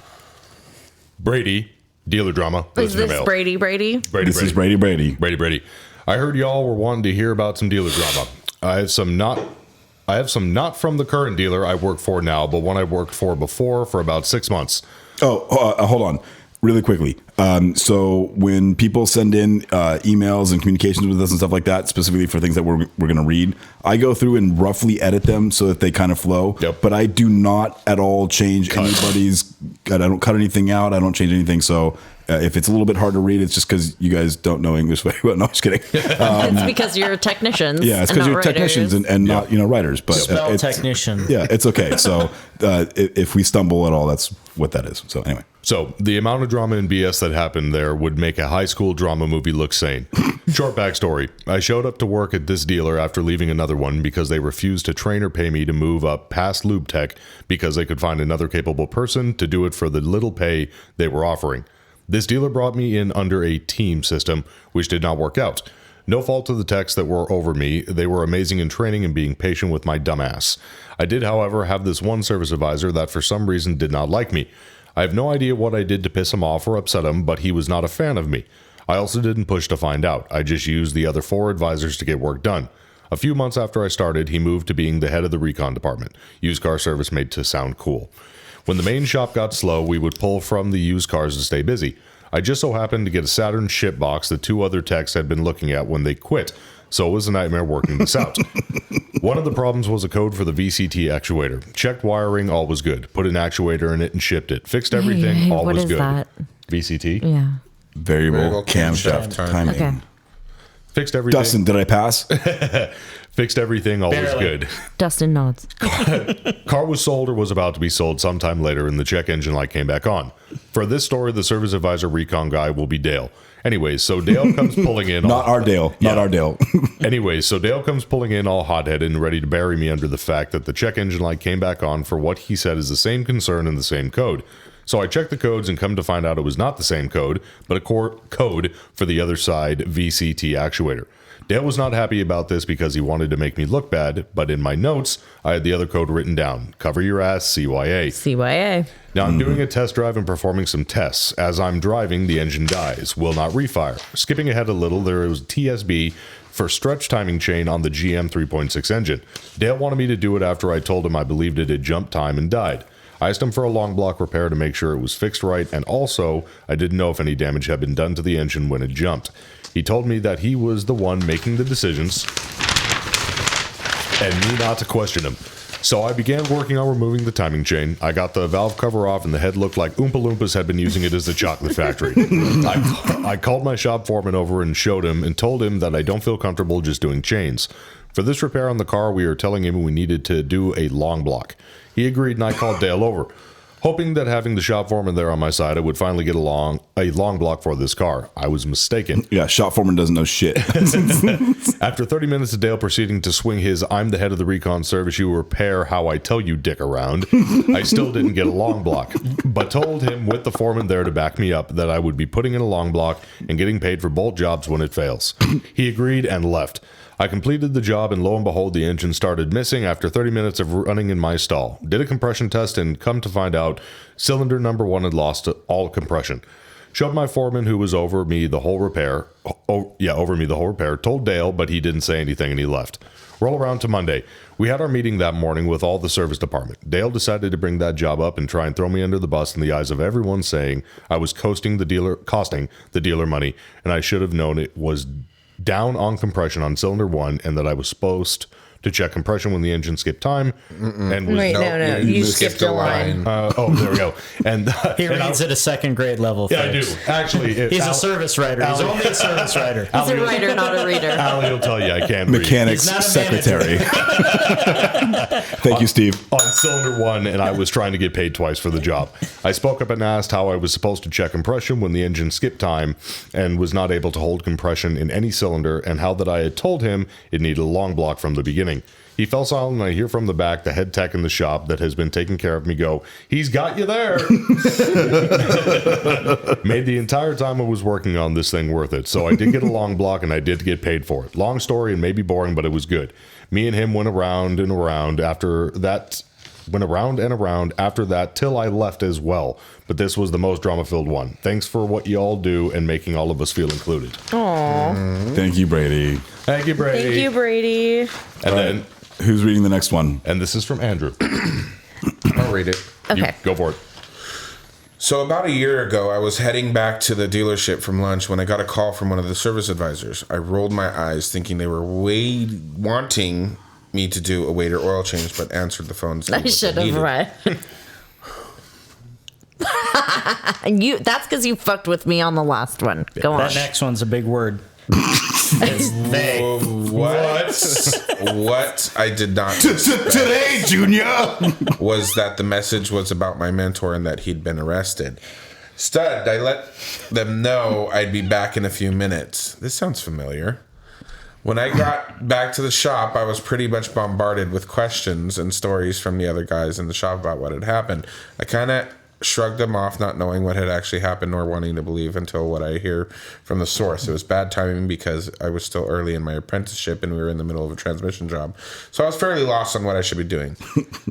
Brady, dealer drama. Is listener this mail. Brady? This is Brady. Brady. I heard y'all were wanting to hear about some dealer drama. I have some not from the current dealer I work for now, but one I worked for before for about 6 months. Hold on. Really quickly. So when people send in emails and communications with us and stuff like that, specifically for things that we're going to read, I go through and roughly edit them so that they kind of flow. Yep. But I do not at all change anybody's. I don't cut anything out. I don't change anything. So if it's a little bit hard to read, it's just because you guys don't know English very well. No, I'm just kidding. It's because you're technicians. Yeah, it's and because not you're technicians writers. and not writers. But Spell it's, technician. yeah, it's okay. So if we stumble at all, that's what that is. So anyway. So the amount of drama and BS that happened there would make a high school drama movie look sane. Short backstory. I showed up to work at this dealer after leaving another one because they refused to train or pay me to move up past lube tech because they could find another capable person to do it for the little pay they were offering. This dealer brought me in under a team system, which did not work out. No fault to the techs that were over me. They were amazing in training and being patient with my dumbass. I did, however, have this one service advisor that for some reason did not like me. I have no idea what I did to piss him off or upset him, but he was not a fan of me. I also didn't push to find out. I just used the other 4 advisors to get work done. A few months after I started, he moved to being the head of the recon department. Used car service made to sound cool. When the main shop got slow, we would pull from the used cars to stay busy. I just so happened to get a Saturn ship box that 2 other techs had been looking at when they quit. so it was a nightmare working this out. One of the problems was a code for the VCT actuator. Checked wiring, all was good. Put an actuator in it and shipped it. Fixed everything, all what was is good. that? VCT? Yeah. Variable camshaft timing. Okay. Fixed everything. Dustin, did I pass? Fixed everything, all was Barely. good. Dustin nods. Car was sold or was about to be sold sometime later, and the check engine light came back on. For this story, the service advisor recon guy will be Dale. Anyways, so Dale comes pulling in. Not our Dale. Not our Dale. Anyways, so Dale comes pulling in all hot-headed and ready to bury me under the fact that the check engine light came back on for what he said is the same concern and the same code. So I checked the codes and come to find out it was not the same code, but a code for the other side VCT actuator. Dale was not happy about this because he wanted to make me look bad, but in my notes, I had the other code written down. Cover your ass, CYA. CYA. Now I'm doing a test drive and performing some tests. As I'm driving, the engine dies, will not refire. Skipping ahead a little, there was TSB for stretch timing chain on the GM 3.6 engine. Dale wanted me to do it after I told him I believed it had jumped time and died. I asked him for a long block repair to make sure it was fixed right, and also I didn't know if any damage had been done to the engine when it jumped. He told me that he was the one making the decisions and me not to question him. So I began working on removing the timing chain. I got the valve cover off and the head looked like Oompa Loompas had been using it as a chocolate factory. I called my shop foreman over and showed him and told him that I don't feel comfortable just doing chains. For this repair on the car, we were telling him we needed to do a long block. He agreed and I called Dale over. Hoping that having the shop foreman there on my side, I would finally get a long block for this car. I was mistaken. Yeah, shop foreman doesn't know shit. After 30 minutes of Dale proceeding to swing his I'm the head of the recon service, you repair how I tell you dick around, I still didn't get a long block, but told him with the foreman there to back me up that I would be putting in a long block and getting paid for both jobs when it fails. He agreed and left. I completed the job and lo and behold, the engine started missing after 30 minutes of running in my stall. Did a compression test and come to find out cylinder number 1 had lost all compression. Showed my foreman who was over me the whole repair. Told Dale, but he didn't say anything and he left. Roll around to Monday. We had our meeting that morning with all the service department. Dale decided to bring that job up and try and throw me under the bus in the eyes of everyone, saying I was costing the dealer money, and I should have known it was down on compression on cylinder 1 and that I was supposed to check compression when the engine skipped time. And was, Wait, no. You skipped a line. There we go. And He reads at a second grade level. Yeah, I do. Actually, He's a service writer. He's only a service writer. He's a writer, not a reader. Allie will tell you I can't Mechanics He's not a secretary. Thank you, Steve. on cylinder 1, and I was trying to get paid twice for the job. I spoke up and asked how I was supposed to check compression when the engine skipped time and was not able to hold compression in any cylinder, and how that I had told him it needed a long block from the beginning. He fell silent, and I hear from the back the head tech in the shop that has been taking care of me go, "He's got you there." Made the entire time I was working on this thing worth it. So I did get a long block, and I did get paid for it. Long story and maybe boring, but it was good. Me and him went around and around after that. Till I left as well. But this was the most drama-filled one. Thanks for what you all do and making all of us feel included. Aww. Thank you, Brady. Thank you, Brady. Thank you, Brady. And then, Who's reading the next one? and this is from Andrew. I'll read it. Okay. Go for it. So about a year ago, I was heading back to the dealership from lunch when I got a call from one of the service advisors. I rolled my eyes thinking they were wanting me to do a waiter oil change, but answered the phone. I should have read. That's because you fucked with me on the last one. Go on. That next one's a big word. It's they. What I did not Today, Junior. was that the message was about my mentor and that he'd been arrested. Stud, I let them know I'd be back in a few minutes. This sounds familiar. When I got back to the shop, I was pretty much bombarded with questions and stories from the other guys in the shop about what had happened. I kind of shrugged them off, not knowing what had actually happened nor wanting to believe until what I hear from the source. It was bad timing because I was still early in my apprenticeship and we were in the middle of a transmission job. So I was fairly lost on what I should be doing.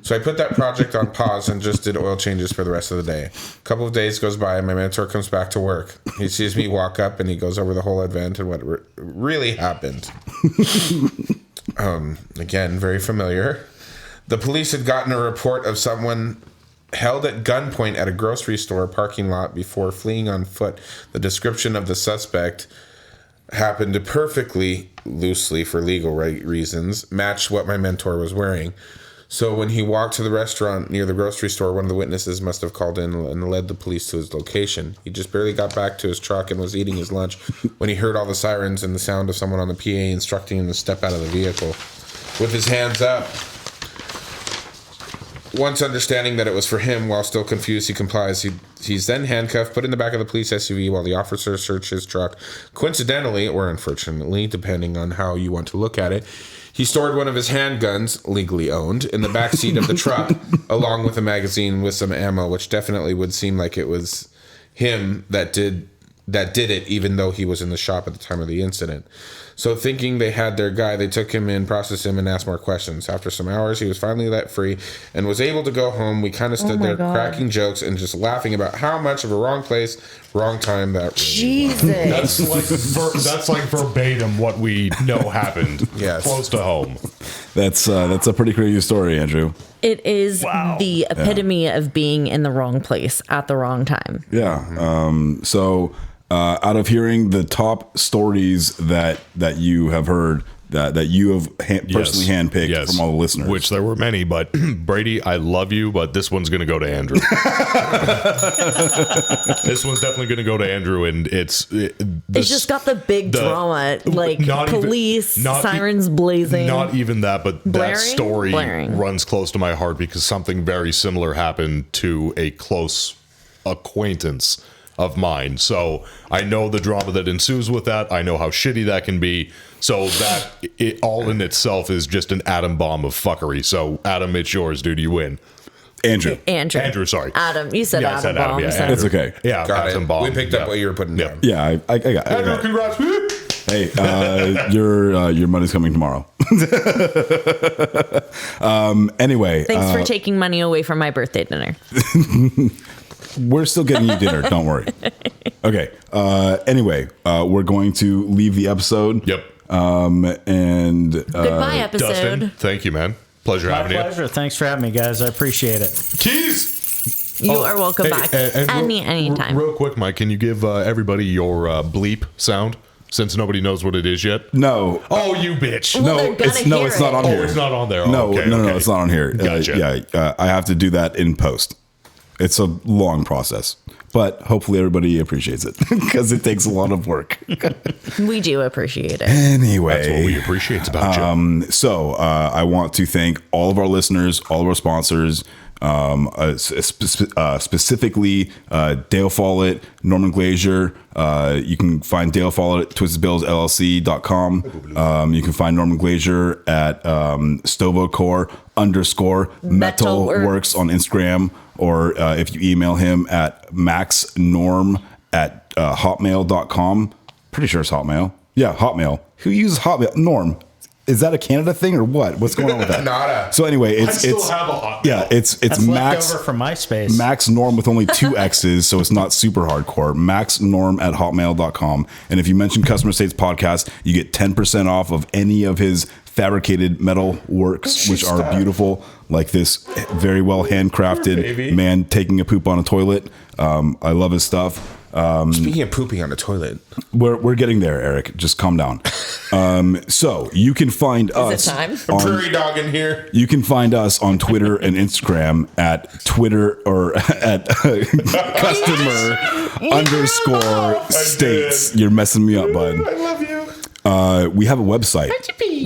So I put that project on pause and just did oil changes for the rest of the day. A couple of days goes by and my mentor comes back to work. He sees me walk up and he goes over the whole event and what really happened. Again, very familiar. The police had gotten a report of someone held at gunpoint at a grocery store parking lot before fleeing on foot. The description of the suspect happened to perfectly, loosely for legal reasons, match what my mentor was wearing. So when he walked to the restaurant near the grocery store, one of the witnesses must have called in and led the police to his location. He just barely got back to his truck and was eating his lunch when he heard all the sirens and the sound of someone on the PA instructing him to step out of the vehicle. With his hands up, once understanding that it was for him, while still confused, he complies. He's then handcuffed, put in the back of the police SUV while the officers search his truck. Coincidentally, or unfortunately, depending on how you want to look at it, he stored one of his handguns, legally owned, in the back seat of the truck, along with a magazine with some ammo, which definitely would seem like it was him that did it, even though he was in the shop at the time of the incident. So thinking they had their guy, they took him in, processed him, and asked more questions. After some hours, he was finally let free and was able to go home. We kind of stood there cracking jokes and just laughing about how much of a wrong place, wrong time that really was. That's like verbatim what we know happened. Yes. Close to home. That's a pretty crazy story, Andrew. It is the epitome of being in the wrong place at the wrong time. Yeah. So out of hearing the top stories that you have heard, that you have personally handpicked from all the listeners, which there were many, but Brady, I love you, but this one's going to go to Andrew. This one's definitely going to go to Andrew, and it's just got the big drama, like police, sirens blazing. Not even that, but blaring? That story Blaring. runs close to my heart because something very similar happened to a close acquaintance of mine. So I know the drama that ensues with that. I know how shitty that can be. So that it all in itself is just an atom bomb of fuckery. So Adam, it's yours, dude. You win. Andrew, sorry. Adam, you said Adam bomb. Yeah, so. It's okay. Yeah, Got atom it. bomb. We picked up what you were putting down. Yeah, I got Andrew, it. congrats. Hey, your money's coming tomorrow. Anyway, Thanks for taking money away from my birthday dinner. we're still getting you dinner. Don't worry. Okay. Anyway, we're going to leave the episode. Yep. And Goodbye, episode. Dustin, thank you, man. Pleasure My having you. pleasure. Thanks for having me, guys. I appreciate it. Keys. You are welcome back anytime. Real quick, Mike, can you give everybody your bleep sound? Since nobody knows what it is yet. No. Oh, you bitch. Well, No, it's not on here. Oh, it's not on there. No, okay, no, okay. it's not on here. Gotcha. I have to do that in post. It's a long process, but hopefully everybody appreciates it because it takes a lot of work. We do appreciate it. Anyway, That's what we appreciate about you. So I want to thank all of our listeners, all of our sponsors, specifically Dale Follett, Norman Glazier. You can find Dale Follett at twistedbillsllc.com. You can find Norman Glazier at stovocore_metalworks on Instagram, or if you email him at maxnorm@hotmail.com. Pretty sure it's Hotmail. Yeah, Hotmail. Who uses Hotmail? Norm. Is that a Canada thing or what? What's going on with that? Nada. So anyway, I still have a hot. yeah, it's That's Max left over from MySpace. Max Norm with only 2 X's, so it's not super hardcore. maxnorm@hotmail.com. And if you mention Customer States Podcast, you get 10% off of any of his fabricated metal works, which are beautiful, like this very well handcrafted man taking a poop on a toilet. I love his stuff. Speaking of pooping on the toilet, We're getting there, Eric. Just calm down. So you can find us. it time? prairie dog in here. You can find us on Twitter and Instagram at Twitter or at customer_states. You're messing me up, bud. I love you. We have a website.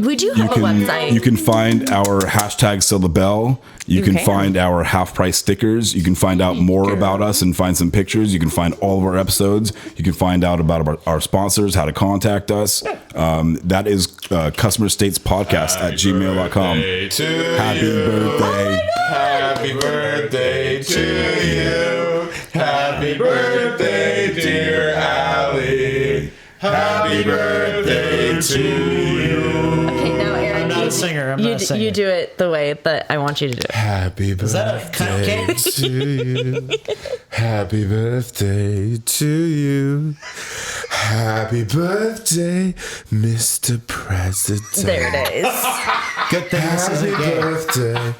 We do have a website. You can find our hashtag Sell the Bell. You can find our half price stickers. You can find out more about us and find some pictures. You can find all of our episodes. You can find out about our sponsors, how to contact us. That is Customer States Podcast at gmail.com. Happy birthday. Happy birthday to you. Happy birthday, dear Allie. Happy birthday to you. Okay, now Aaron, I'm not a singer. I'm not a singer. you do it the way that I want you to do it. Happy birthday to you. Happy birthday to you. Happy birthday, Mr. President. There it is. Good thing this is a Happy game. birthday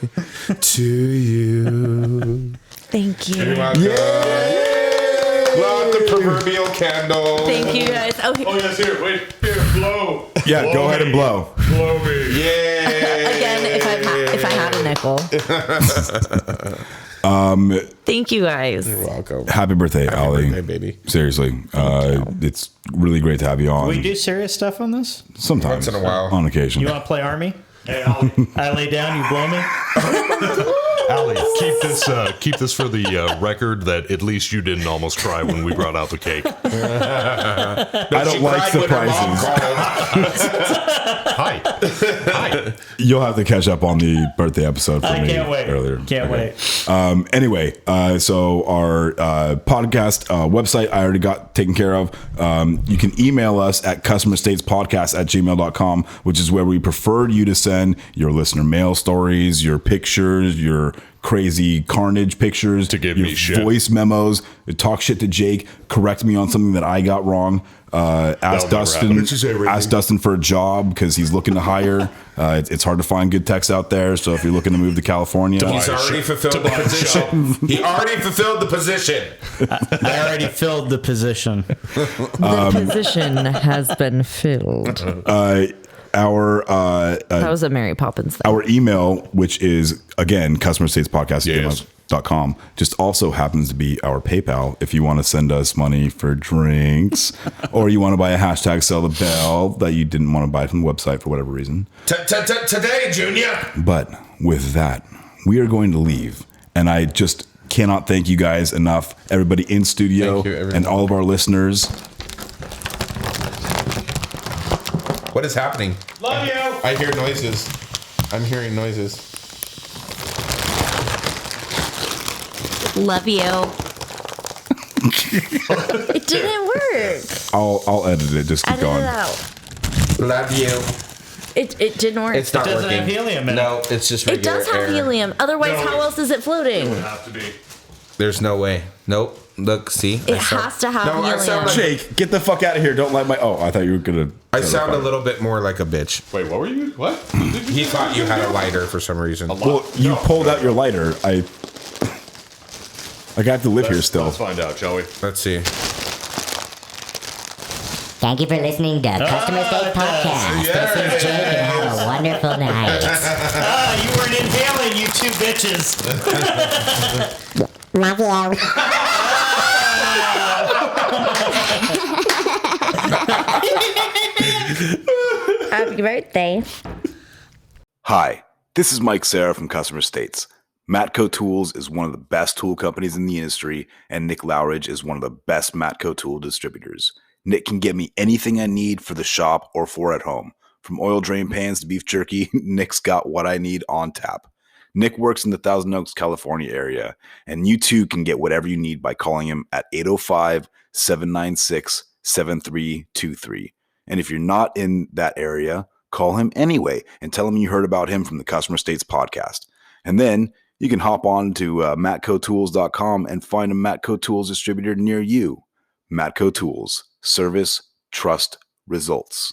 to you. Thank you. You're welcome. Blow out the proverbial candle. Thank you guys. Oh, yes, here. Wait. Here, blow. Yeah, Blow go ahead and blow. Blow me. Yay. Again, if I had a nickel. Thank you guys. You're welcome. Happy birthday, Ali. Birthday, baby. Seriously. It's really great to have you on. We do serious stuff on this? Sometimes. Once in a while. On occasion. You want to play Army? Hey, I lay down, you blow me? Allie, keep this for the record that at least you didn't almost cry when we brought out the cake. I don't like surprises. Hi. You'll have to catch up on the birthday episode for I me can't wait. earlier. Can't wait. Anyway, so our podcast website I already got taken care of. You can email us at customerstatespodcast@gmail.com, which is where we prefer you to send your listener mail stories, your pictures, your crazy carnage pictures, To give your me shit. voice memos, talk shit to Jake, correct me on something that I got wrong. Ask never happen. Dustin. What did you say, Randy? Ask Dustin for a job because he's looking to hire. It's hard to find good techs out there. So if you're looking to move to California, He's already fulfilled the position. He already fulfilled the position. I already filled the position. The position has been filled. That was a Mary Poppins thing. our email, which is again customerstatespodcast@gmail.com, just also happens to be our PayPal. If you want to send us money for drinks, or you want to buy a hashtag sell the bell that you didn't want to buy from the website for whatever reason. Today, Junior. But with that, we are going to leave, and I just cannot thank you guys enough, everybody in studio Thank you, everyone. and all of our listeners. What is happening? Love you. I hear noises. I'm hearing noises. Love you. It didn't work. I'll edit it. Just keep Edit going. it out. Love you. It didn't work. It's not It doesn't working. have helium in it. No, it's just It regular does have air. helium. Otherwise, how else is it floating? Have to be. There's no way. Nope. Look, see? It has to have No, I helium. sound like- Jake, get the fuck out of here. Don't light my... Oh, I thought you were going to... I sound a little bit more like a bitch. Wait, what were you? What? He thought you had a lighter for some reason. Well, you pulled out your lighter. I have to live here still. Let's find out, shall we? Let's see. Thank you for listening to Customer State Podcast. This is Jake and have a wonderful night. You weren't inhaling, you two bitches. Love you. Happy birthday. Hi, this is Mike Serra from Customer States. Matco Tools is one of the best tool companies in the industry, and Nick Lowridge is one of the best Matco tool distributors. Nick can get me anything I need for the shop or for at home. From oil drain pans to beef jerky, Nick's got what I need on tap. Nick works in the Thousand Oaks, California area, and you too can get whatever you need by calling him at 805-796-7323. And if you're not in that area, call him anyway and tell him you heard about him from the Customer States podcast. And then you can hop on to matcotools.com and find a Matco Tools distributor near you. Matco Tools. Service, trust, results.